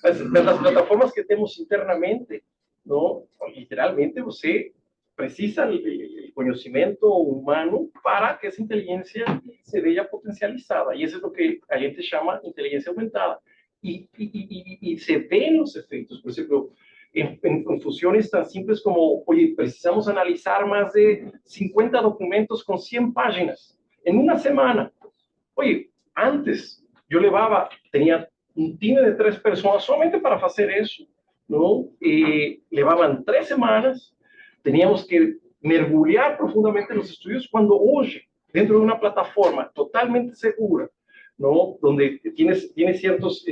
Mas as plataformas que temos internamente, não, literalmente você precisa do conhecimento humano para que essa inteligência se veja potencializada. E isso é o que a gente chama inteligência aumentada. E se vê os efeitos. Por exemplo, em confusões tão simples como, oye, precisamos analisar mais de 50 documentos com 100 páginas em uma semana. Oye, antes eu tinha um time de 3 pessoas somente para fazer isso, não? E levavam 3 semanas, teníamos que mergulhar profundamente nos estudos, quando hoje, dentro de uma plataforma totalmente segura, não? Onde tiene ciertos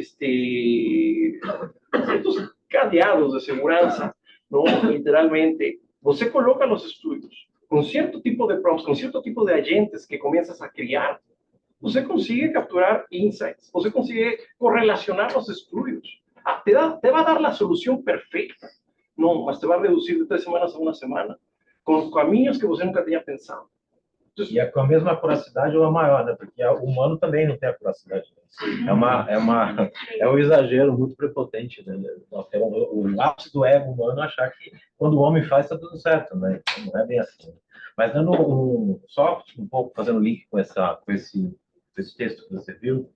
cadeados de segurança, não? Literalmente, você coloca os estudos com certo tipo de prompts, com certo tipo de agentes que começas a criar, você consegue capturar insights, você consegue correlacionar os estudos. Te vai dar a solução perfeita, não, mas te vai reduzir de 3 semanas a 1 semana, com caminhos que você nunca tinha pensado. E é com a mesma acuracidade ou a maior, né? Porque o humano também não tem acuracidade. É um exagero muito prepotente, né? O ápice do ego humano é achar que quando o homem faz, está tudo certo, né? Então, não é bem assim. Mas dando só um pouco, fazendo link com esse texto que você viu,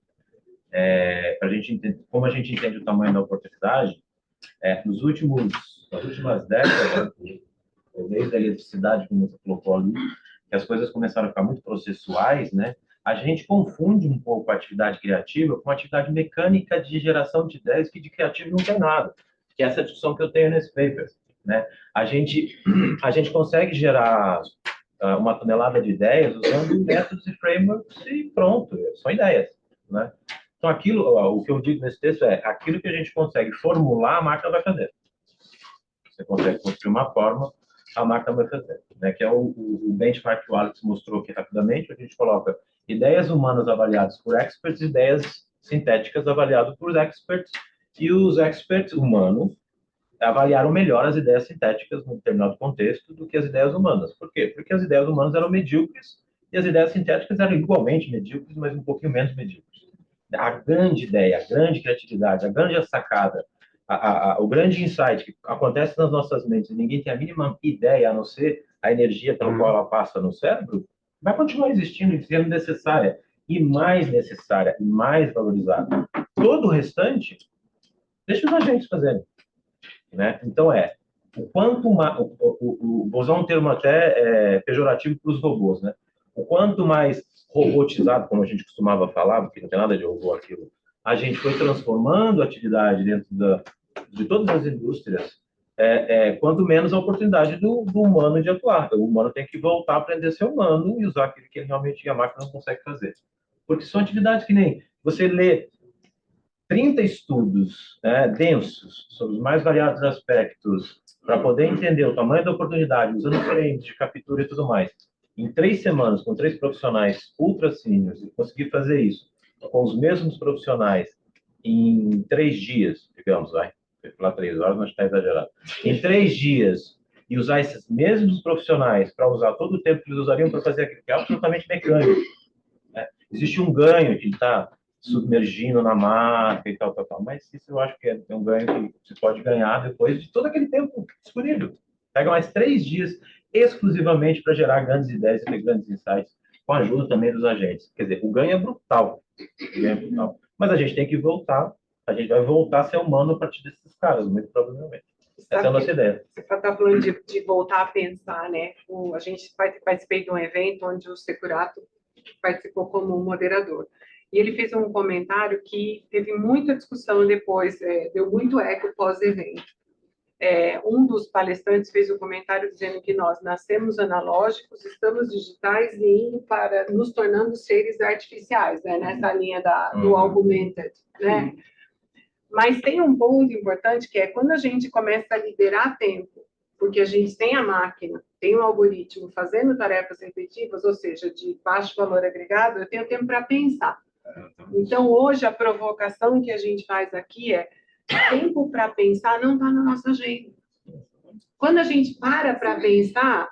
para a gente entender como a gente entende o tamanho da oportunidade, nas últimas décadas, desde a eletricidade, como você colocou ali, que as coisas começaram a ficar muito processuais, né? A gente confunde um pouco a atividade criativa com a atividade mecânica de geração de ideias, que de criativo não tem nada, que é essa discussão que eu tenho nesse paper, né? A gente consegue gerar uma tonelada de ideias usando métodos e frameworks e pronto, são ideias, né? Então, o que eu digo nesse texto é aquilo que a gente consegue formular, a máquina vai fazer. Você consegue construir uma forma, a máquina vai fazer, né? Que é o benchmark que o Alex mostrou aqui rapidamente. A gente coloca ideias humanas avaliadas por experts, ideias sintéticas avaliadas por experts, e os experts humanos avaliaram melhor as ideias sintéticas num determinado contexto do que as ideias humanas. Por quê? Porque as ideias humanas eram medíocres e as ideias sintéticas eram igualmente medíocres, mas um pouquinho menos medíocres. A grande ideia, a grande criatividade, a grande sacada, o grande insight que acontece nas nossas mentes e ninguém tem a mínima ideia, a não ser a energia pela qual ela passa no cérebro, vai continuar existindo e sendo necessária, e mais valorizada. Todo o restante, deixa os agentes fazerem, né? Então, vou usar um termo até pejorativo para os robôs, né? O quanto mais robotizado, como a gente costumava falar, porque não tem nada de robô aquilo, a gente foi transformando a atividade dentro de todas as indústrias, quanto menos a oportunidade do humano de atuar. O humano tem que voltar a aprender a ser humano e usar aquilo que realmente a máquina não consegue fazer. Porque são atividades que nem você lê 30 estudos, né, densos sobre os mais variados aspectos para poder entender o tamanho da oportunidade, usando frames de captura e tudo mais. Em 3 semanas, com 3 profissionais ultra seniors, e conseguir fazer isso com os mesmos profissionais em 3 dias, digamos, vai falar 3 horas, mas está exagerado. Em 3 dias, e usar esses mesmos profissionais para usar todo o tempo que eles usariam para fazer aquilo que é absolutamente mecânico, né? Existe um ganho que está submergindo na marca e tal, mas isso eu acho que é um ganho que você pode ganhar depois de todo aquele tempo disponível. Pega mais 3 dias exclusivamente para gerar grandes ideias e ter grandes insights, com a ajuda também dos agentes. Quer dizer, o ganho é brutal. Mas a gente tem que voltar a gente vai voltar a ser humano a partir desses caras, muito provavelmente. Essa é a nossa ideia. Você está falando de voltar a pensar, né? A gente participei de um evento onde o Securato participou como moderador. E ele fez um comentário que teve muita discussão depois, deu muito eco pós-evento. Um dos palestrantes fez um comentário dizendo que nós nascemos analógicos, estamos digitais e indo para nos tornando seres artificiais, né? Nessa linha do augmented, né? Mas tem um ponto importante que é quando a gente começa a liberar tempo, porque a gente tem a máquina, tem um algoritmo fazendo tarefas repetitivas, ou seja, de baixo valor agregado, eu tenho tempo para pensar. Então, hoje, a provocação que a gente faz aqui é tempo para pensar não está na nossa agenda. Quando a gente para pensar,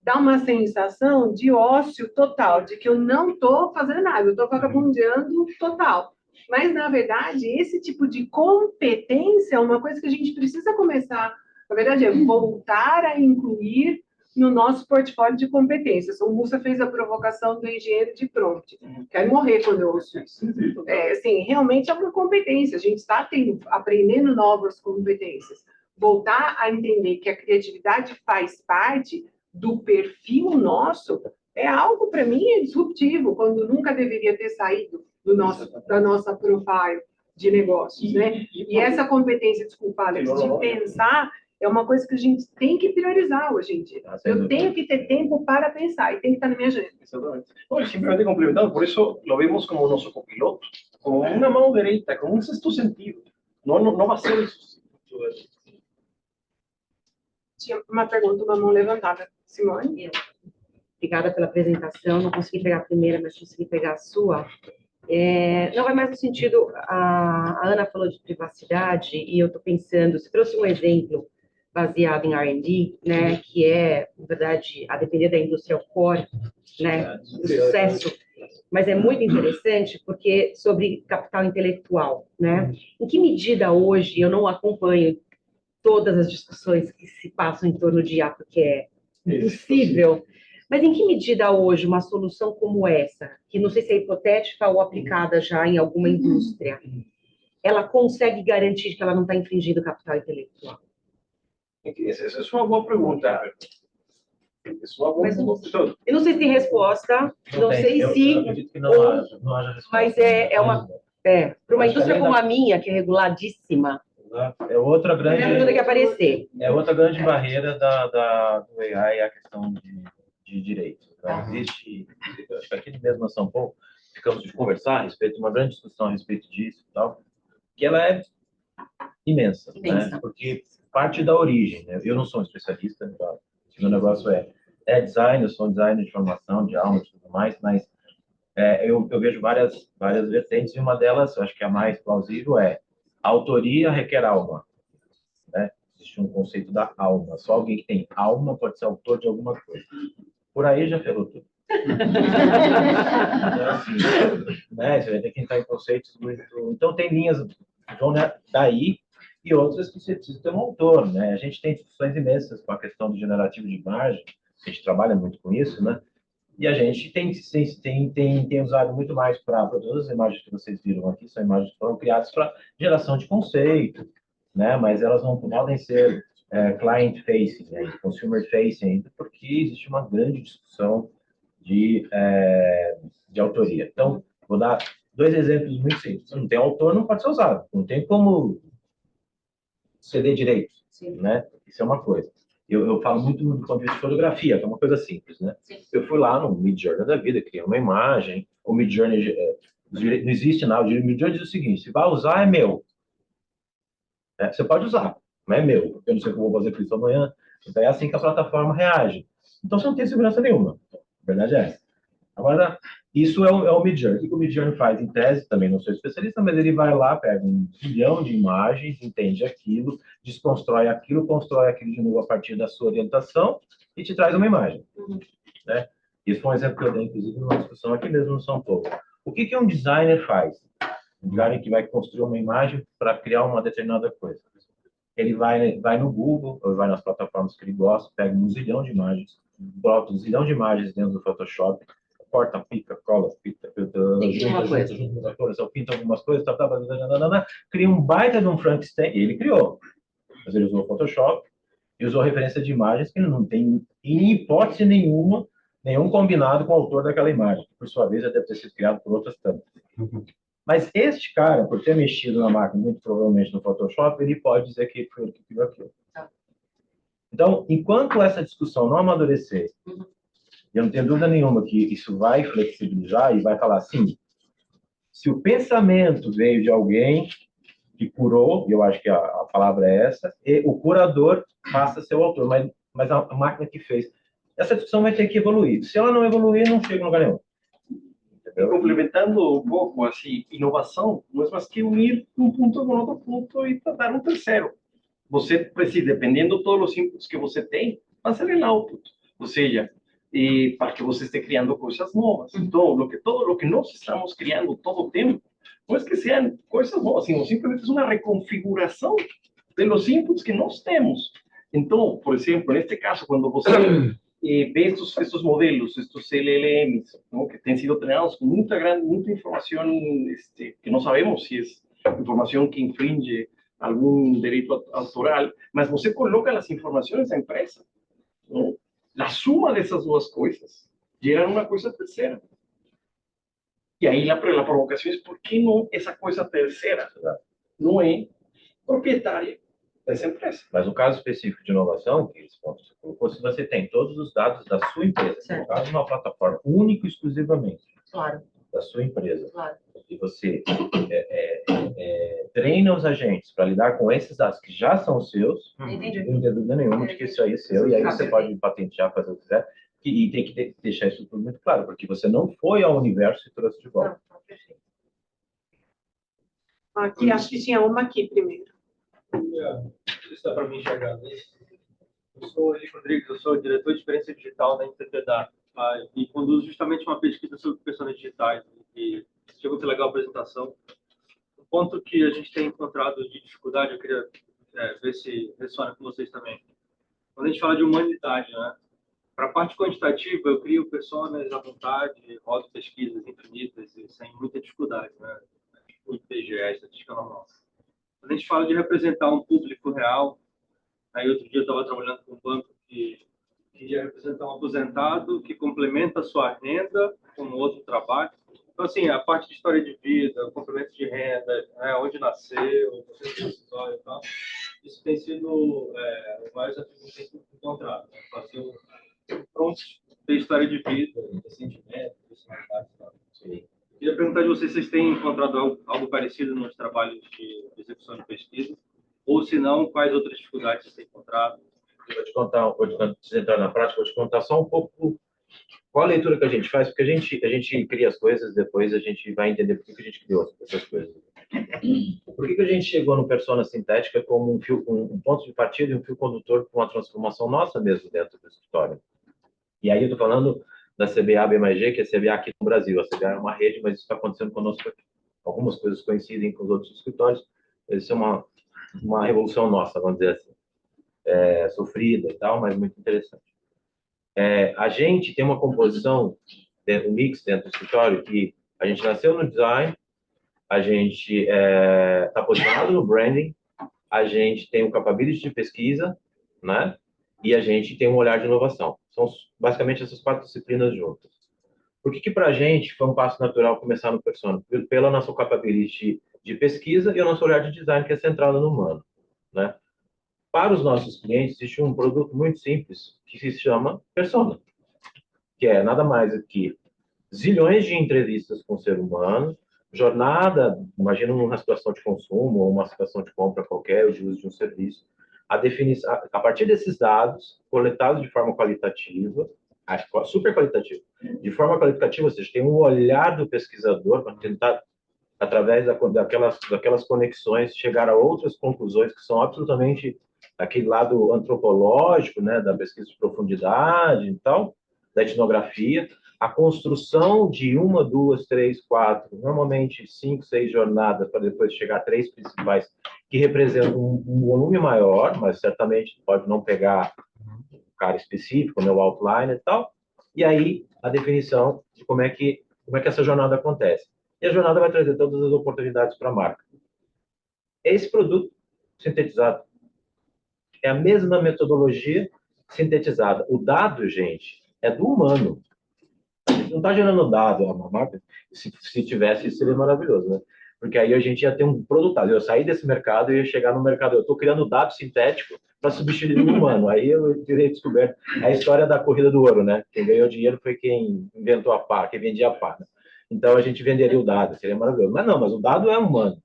dá uma sensação de ócio total, de que eu não estou fazendo nada, eu estou vagabundeando total. Mas, na verdade, esse tipo de competência é uma coisa que a gente precisa começar, na verdade, é voltar a incluir no nosso portfólio de competências. O Mussa fez a provocação do engenheiro de prompt. Quero morrer quando eu ouço isso. Assim, realmente é uma competência. A gente está aprendendo novas competências. Voltar a entender que a criatividade faz parte do perfil nosso é algo, para mim, disruptivo, quando nunca deveria ter saído da nossa profile de negócios, né? E essa competência, desculpa, Alex, de pensar é uma coisa que a gente tem que priorizar hoje em dia. Eu tenho que ter tempo para pensar e tem que estar na minha agenda. Exatamente. Bueno, simplemente complementando, por eso lo vemos como nuestro copiloto, como una mano derecha, como un sexto sentido. No va a ser eso. Tinha uma pergunta, uma mão levantada. Simone? Obrigada pela apresentação. Não consegui pegar a primeira, mas consegui pegar a sua. Não vai mais no sentido, a Ana falou de privacidade e eu estou pensando, você trouxe um exemplo baseado em R&D, né, que é, na verdade, a depender da indústria core, né, do sucesso, mas é muito interessante porque sobre capital intelectual, né, em que medida hoje, eu não acompanho todas as discussões que se passam em torno de IA, porque é impossível, mas em que medida hoje uma solução como essa, que não sei se é hipotética ou aplicada já em alguma indústria, ela consegue garantir que ela não está infringindo o capital intelectual? Essa é uma boa pergunta. Mas eu não sei se tem resposta, não sei eu se... acredito que não haja resposta. Mas para uma indústria como a minha, que é reguladíssima, é outra grande... é tudo que aparecer. É outra grande barreira do AI, a questão de direito. Existe, acho que aqui mesmo na São Paulo, ficamos de conversar a respeito, uma grande discussão a respeito disso e tal, que ela é imensa, né? Porque parte da origem, né? Eu não sou um especialista, o meu negócio é design, eu sou um designer de formação, de alma e tudo mais, mas eu vejo várias vertentes e uma delas, eu acho que a mais plausível a autoria requer alma, né? Existe um conceito da alma, só alguém que tem alma pode ser autor de alguma coisa. Por aí já ferrou tudo. Então, assim, né? Você vai ter que entrar em conceitos muito... Então, tem linhas que vão daí e outras que você precisa ter um autor, né? A gente tem discussões imensas com a questão do generativo de imagem, a gente trabalha muito com isso, né? E a gente tem usado muito mais para todas as imagens que vocês viram aqui, são imagens que foram criadas para geração de conceito, né? Mas elas não podem ser client-facing, né? Consumer-facing ainda, porque existe uma grande discussão de autoria. Então, vou dar 2 exemplos muito simples. Se não tem autor, não pode ser usado. Não tem como ceder direito, né? Isso é uma coisa. Eu falo muito do ponto de vista de fotografia, que é uma coisa simples, né? Eu fui lá no Midjourney da vida, criei uma imagem, o Midjourney não existe nada, o Midjourney diz o seguinte: se vai usar, é meu. Você pode usar, não é meu, eu não sei como vou fazer isso amanhã. Então é assim que a plataforma reage. Então você não tem segurança nenhuma. A verdade é essa. Agora, isso é o Midjourney. O que o Midjourney faz? Em tese, também não sou especialista, mas ele vai lá, pega 1 bilhão de imagens, entende aquilo, desconstrói aquilo, constrói aquilo de novo a partir da sua orientação e te traz uma imagem. Né? Isso foi um exemplo que eu dei, inclusive, numa discussão aqui mesmo no São Paulo. O que um designer faz? Um designer que vai construir uma imagem para criar uma determinada coisa. Ele vai no Google, ou vai nas plataformas que ele gosta, pega 1 zilhão de imagens, bota 1 zilhão de imagens dentro do Photoshop, corta, pica, cola, pinta, junta coração, pinta algumas coisas, cria um baita de um Frankenstein. Ele criou, mas ele usou o Photoshop e usou referência de imagens que ele não tem, em hipótese nenhuma, nenhum combinado com o autor daquela imagem, que por sua vez já deve ter sido criado por outras tantas. Mas este cara, por ter mexido na máquina, muito provavelmente no Photoshop, ele pode dizer que foi ele que criou aquilo. Então, enquanto essa discussão não amadurecer, eu não tenho dúvida nenhuma que isso vai flexibilizar e vai falar assim, se o pensamento veio de alguém que curou, e eu acho que a palavra é essa, e o curador passa a ser o autor, mas a máquina que fez. Essa discussão vai ter que evoluir. Se ela não evoluir, não chega em lugar nenhum. E complementando um pouco, assim, inovação não é mais que unir um ponto com outro ponto e dar um terceiro. Você precisa, dependendo de todos os inputs que você tem, fazer o output. Ou seja, para que você esteja criando coisas novas. Então, todo o que nós estamos criando todo o tempo, não é que sejam coisas novas, sino simplesmente é uma reconfiguração dos inputs que nós temos. Então, por exemplo, neste caso, quando você vê estes modelos, estes LLMs, ¿no? Que têm sido treinados com muita informação que não sabemos se é informação que infringe algum direito autoral, mas você coloca as informações da empresa, ¿no? A suma dessas duas coisas gera uma coisa terceira. E aí a provocação é por que não essa coisa terceira não é proprietária dessa empresa? Mas no caso específico de inovação, que esse ponto você colocou, se você tem todos os dados da sua empresa, no caso, uma plataforma única e exclusivamente da sua empresa, e você treina os agentes para lidar com esses dados que já são seus, não tem dúvida nenhuma de que isso aí é seu, e aí você pode patentear, fazer o que quiser, e tem que deixar isso tudo muito claro, porque você não foi ao universo e trouxe de volta. Aqui, acho que tinha uma aqui primeiro. Isso dá para mim enxergar. Eu sou o Henrique Rodrigues, eu sou diretor de experiência digital da NTTDA e conduzo justamente uma pesquisa sobre personas digitais. E achei muito legal a apresentação. O ponto que a gente tem encontrado de dificuldade, eu queria ver se ressona com vocês também. Quando a gente fala de humanidade, né? Para a parte quantitativa, eu crio personas à vontade, rodo pesquisas infinitas e sem muita dificuldade, né? O IPGE, a estatística normal. Quando a gente fala de representar um público real, aí outro dia eu estava trabalhando com um banco que queria representar um aposentado que complementa a sua renda com outro trabalho. Então, assim, a parte de história de vida, o complemento de renda, onde nasceu, o processo decisório e tal, isso tem sido o maior desafio que a gente tem encontrado. Né? Fazer um pronto de história de vida, de sentimento, de personalidade e tal. Sim. Queria perguntar de vocês se vocês têm encontrado algo parecido nos trabalhos de execução de pesquisa, ou se não, quais outras dificuldades vocês têm encontrado? Eu vou te contar, antes de entrar na prática, vou te contar só um pouco qual a leitura que a gente faz, porque a gente cria as coisas, depois a gente vai entender por que a gente criou essas coisas. Por que a gente chegou no persona sintética como um ponto de partida e um fio condutor para uma transformação nossa mesmo dentro do escritório? E aí eu estou falando da CBA B+G, que é a CBA aqui no Brasil. A CBA é uma rede, mas isso está acontecendo conosco aqui. Algumas coisas coincidem com os outros escritórios. Isso é uma revolução nossa, vamos dizer assim. Sofrida e tal, mas muito interessante. A gente tem uma composição, um mix dentro do escritório, que a gente nasceu no design, a gente está posicionado no branding, a gente tem um capability de pesquisa, né? E a gente tem um olhar de inovação. São basicamente essas 4 disciplinas juntas. Por que para a gente foi um passo natural começar no persona? Pela nossa capability de pesquisa e o nosso olhar de design, que é centrado no humano, né? Para os nossos clientes, existe um produto muito simples que se chama persona, que é nada mais do que zilhões de entrevistas com o ser humano, jornada, imagina uma situação de consumo ou uma situação de compra qualquer, ou de uso de um serviço, a partir desses dados, coletados de forma qualitativa, super qualitativa, de forma qualitativa, ou seja, tem um olhar do pesquisador para tentar, através daquelas conexões, chegar a outras conclusões que são absolutamente aquele lado antropológico, né, da pesquisa de profundidade e tal, da etnografia, a construção de 1, 2, 3, 4, normalmente 5, 6 jornadas, para depois chegar a 3 principais, que representam um volume maior, mas certamente pode não pegar um cara específico, né, o outline e tal, e aí a definição de como é que essa jornada acontece. E a jornada vai trazer todas as oportunidades para a marca. Esse produto sintetizado é a mesma metodologia sintetizada. O dado, gente, é do humano. A gente não está gerando dado, uma marca. Se tivesse, isso seria maravilhoso, né? Porque aí a gente ia ter um produto. Eu saí desse mercado e ia chegar no mercado. Eu estou criando dado sintético para substituir o humano. Aí eu teria descoberto a história da corrida do ouro, né? Quem ganhou dinheiro foi quem inventou a pá, quem vendia a pá. Né? Então a gente venderia o dado, seria maravilhoso. Mas não, mas o dado é humano.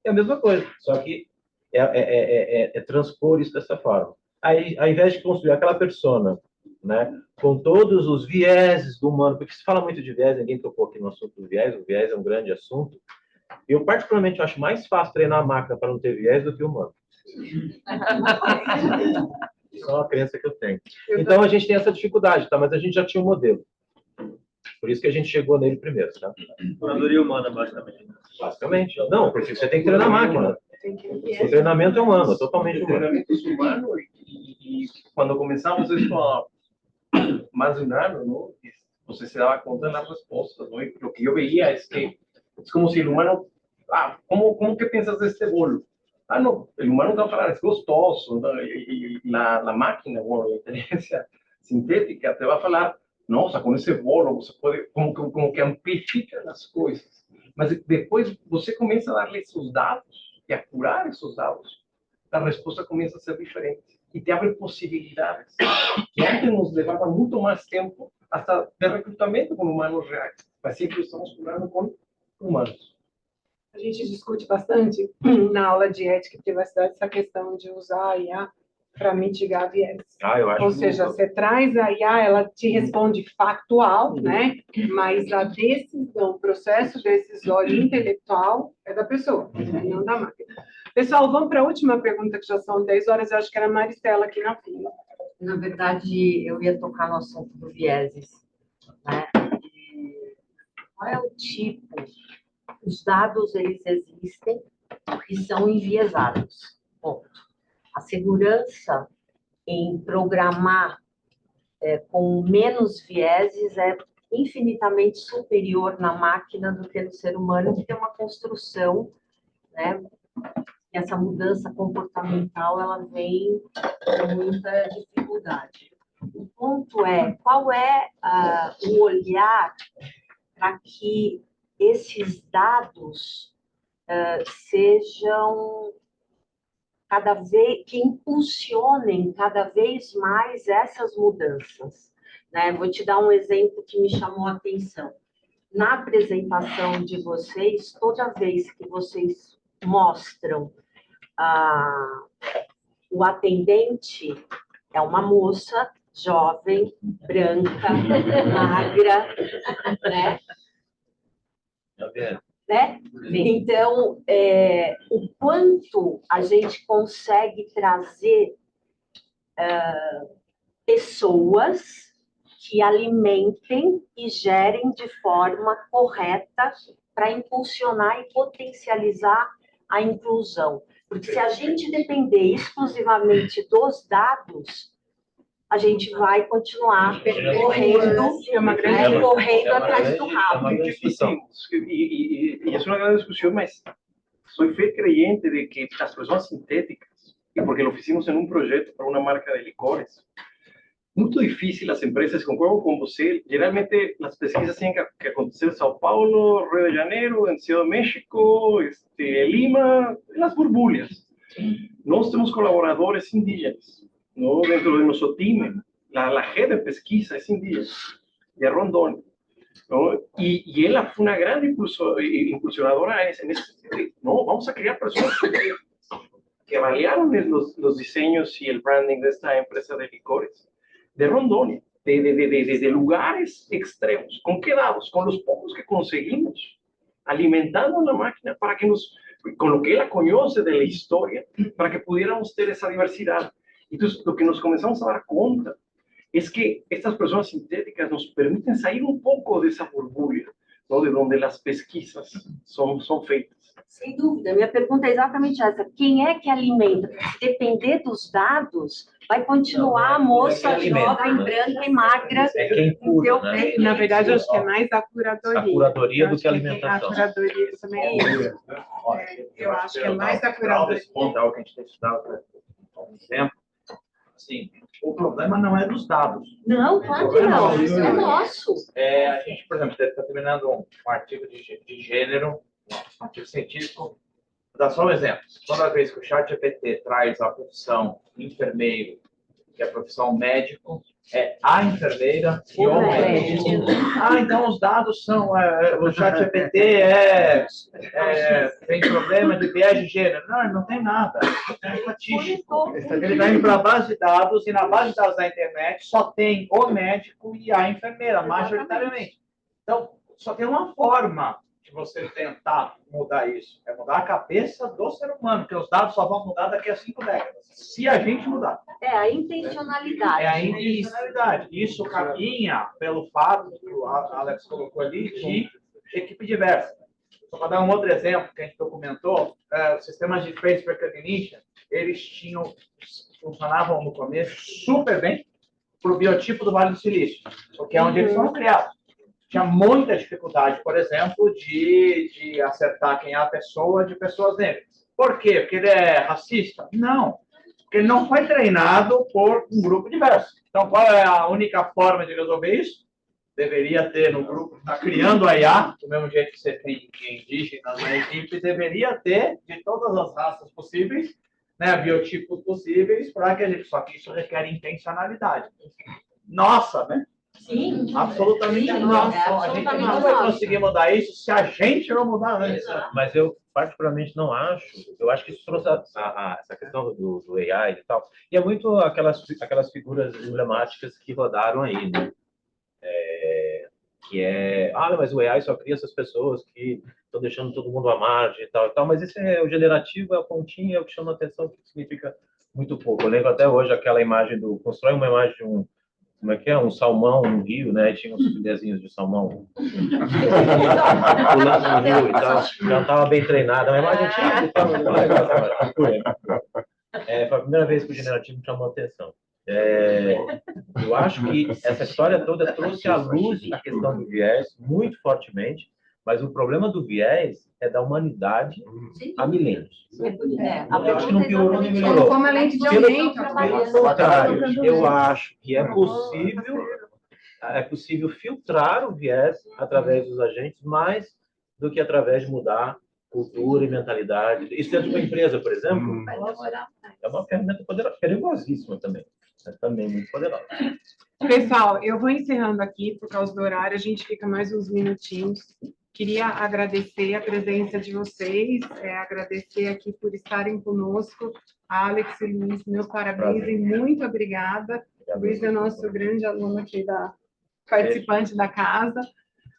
É a mesma coisa, só que é transpor isso dessa forma. Aí, ao invés de construir aquela persona, né, com todos os vieses do humano, porque se fala muito de viés, ninguém tocou aqui no assunto do viés, o viés é um grande assunto. Eu, particularmente, acho mais fácil treinar a máquina para não ter viés do que o humano. Isso é uma crença que eu tenho. Então, a gente tem essa dificuldade, tá? Mas a gente já tinha um modelo. Por isso que a gente chegou nele primeiro, tá? Curadoria humana, basicamente. Basicamente. Não, porque você tem que treinar a máquina. O treinamento é humano, totalmente humano. Treinamento é humano e quando começamos isso há mais de um ano, ¿no? Você se dava conta das respostas, ¿no? E o que eu veía é que é como se o humano, como que pensas deste bolo? No, o humano vai falar, é gostoso, ¿no? E a máquina, bueno, a inteligência sintética te vai falar, nossa, com esse bolo você pode, como que amplifica as coisas. Mas depois você começa a dar esses dados e a curar esses dados, a resposta começa a ser diferente e te abre possibilidades que antes nos levava muito mais tempo hasta de recrutamento com humanos reais, mas sempre estamos curando com humanos. A gente discute bastante na aula de ética e privacidade essa questão de usar a IA para mitigar viés. Eu acho. Ou seja, você traz a IA, ela te responde factual, né? Mas a decisão, o processo decisório intelectual é da pessoa, não da máquina. Pessoal, vamos para a última pergunta, que já são 10 horas. Eu acho que era a Maristela aqui na fila. Na verdade, eu ia tocar no assunto do vieses, né? Qual é o tipo? Os dados, eles existem e são enviesados. Ponto. A segurança em programar com menos vieses é infinitamente superior na máquina do que no ser humano, que tem uma construção, né? E essa mudança comportamental, ela vem com muita dificuldade. O ponto é, qual é o olhar para que esses dados sejam que impulsionem cada vez mais essas mudanças, né? Vou te dar um exemplo que me chamou a atenção. Na apresentação de vocês, toda vez que vocês mostram o atendente, é uma moça jovem, branca, magra, né? Né? Então, o quanto a gente consegue trazer pessoas que alimentem e gerem de forma correta para impulsionar e potencializar a inclusão. Porque se a gente depender exclusivamente dos dados, a gente vai continuar correndo atrás do rabo. E é uma grande discussão, mas sou fiel creyente de que as pessoas sintéticas, e porque lo fizemos em um projeto para uma marca de licores, muito difícil as empresas, concordo com você, geralmente as pesquisas têm que acontecer em São Paulo, Rio de Janeiro, em Ciudad de México, Lima, nas borbulhas. Nós temos colaboradores indígenas, ¿no? Dentro de nuestro time, la jefe de pesquisa es indígena, de Rondônia, ¿no? Y ella fue una gran impulsionadora en ese sentido. No, vamos a crear personas que avaliaron los diseños y el branding de esta empresa de licores de Rondônia, de lugares extremos. ¿Con qué dados? Con los pocos que conseguimos, alimentando la máquina para que con lo que ella conoce de la historia, para que pudiéramos tener esa diversidad. Entonces, lo que nos comenzamos a dar cuenta es que estas personas sintéticas nos permiten salir un poco de esa burbuja, ¿no? De donde las pesquisas son feitas. Sem dúvida. Minha pergunta é exatamente essa. Quem é que alimenta? Se depender dos dados, vai continuar a moça jovem, branca e magra. É quem cura, né? Na verdade, eu acho que é mais a curadoria. A curadoria do que a A alimentação. curadoria também eu acho que é mais a curadoria. Esse ponto é algo que a gente tem estudado há algum tempo. Assim, o problema não é dos dados. Não, claro que não. Isso é nosso. A gente, por exemplo, está terminando um artigo de gênero, um artigo científico. Vou dar só um exemplo. Toda vez que o ChatGPT traz a profissão enfermeiro, que é a profissão médico, é a enfermeira e o médico. Então os dados são... o ChatGPT tem problema de viés de gênero. Não, ele não tem nada. É estatístico. Ele vai para a base de dados e na base de dados da internet só tem o médico e a enfermeira, majoritariamente. Então, só tem uma forma de você tentar mudar isso. É mudar a cabeça do ser humano, porque os dados só vão mudar daqui a 5 décadas. Se a gente mudar. É a intencionalidade. É a intencionalidade. Isso caminha pelo fato que o Alex colocou ali de equipe diversa. Só para dar um outro exemplo que a gente documentou, os sistemas de face recognition, eles funcionavam no começo super bem para o biotipo do Vale do Silício, porque é onde eles foram criados. Tinha muita dificuldade, por exemplo, de acertar quem é a pessoa de pessoas negras. Por quê? Porque ele é racista? Não. Porque ele não foi treinado por um grupo diverso. Então, qual é a única forma de resolver isso? Deveria ter no grupo que está criando a IA, do mesmo jeito que você tem indígenas na equipe, deveria ter de todas as raças possíveis, né, biotipos possíveis, para que a gente... Só que isso requer intencionalidade. Nossa, né? Sim. Absolutamente não. A gente não vai conseguir mudar isso se a gente não mudar antes. Mas eu, particularmente, não acho. Eu acho que isso trouxe essa questão do AI e tal. E é muito aquelas figuras emblemáticas que rodaram aí, né? Mas o AI só cria essas pessoas que estão deixando todo mundo à margem e tal. Mas isso é o generativo, é a pontinha, é o que chama a atenção, que significa muito pouco. Eu lembro até hoje aquela imagem constrói uma imagem de um... Como é que é? Um salmão no rio, né? Tinha uns filezinhos de salmão pulando no rio e tal. Já estava bem treinada. Uma imagem antiga e tal. Foi a primeira vez que o generativo chamou a atenção. Eu acho que essa história toda trouxe à luz a questão do viés muito fortemente, mas o problema do viés é da humanidade há milênios. Eu acho que não piorou nem melhorou. Como a lente de aumento. Eu acho que é possível filtrar o viés através dos agentes, mais do que através de mudar cultura e mentalidade. Isso dentro de uma empresa, por exemplo, é uma ferramenta poderosa, perigosíssima também, mas também muito poderosa. Pessoal, eu vou encerrando aqui por causa do horário, a gente fica mais uns minutinhos. Queria agradecer a presença de vocês, agradecer aqui por estarem conosco. Alex e Luiz, meus parabéns e muito obrigada. O Luiz é nosso grande aluno aqui, participante da casa.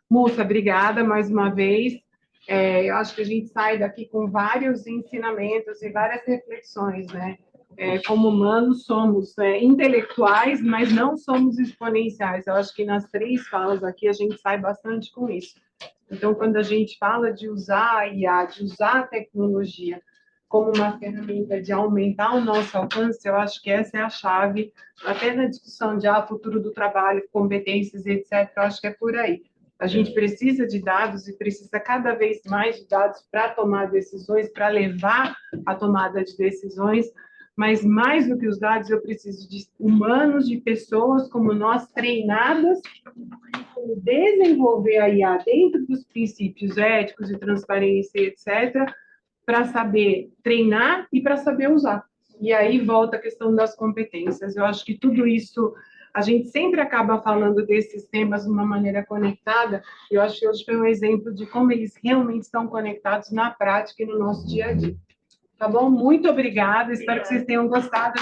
Moça, obrigada mais uma vez. Eu acho que a gente sai daqui com vários ensinamentos e várias reflexões, né? Como humanos, somos intelectuais, mas não somos exponenciais. Eu acho que nas 3 falas aqui a gente sai bastante com isso. Então, quando a gente fala de usar a IA, de usar a tecnologia como uma ferramenta de aumentar o nosso alcance, eu acho que essa é a chave, até na discussão de futuro do trabalho, competências, etc., eu acho que é por aí. A gente precisa de dados e precisa cada vez mais de dados para tomar decisões, para levar a tomada de decisões, mas mais do que os dados, eu preciso de humanos, de pessoas como nós, treinadas, desenvolver a IA dentro dos princípios éticos de transparência, etc., para saber treinar e para saber usar. E aí volta a questão das competências. Eu acho que tudo isso, a gente sempre acaba falando desses temas de uma maneira conectada, e eu acho que hoje foi um exemplo de como eles realmente estão conectados na prática e no nosso dia a dia. Tá bom? Muito obrigada, espero que vocês tenham gostado.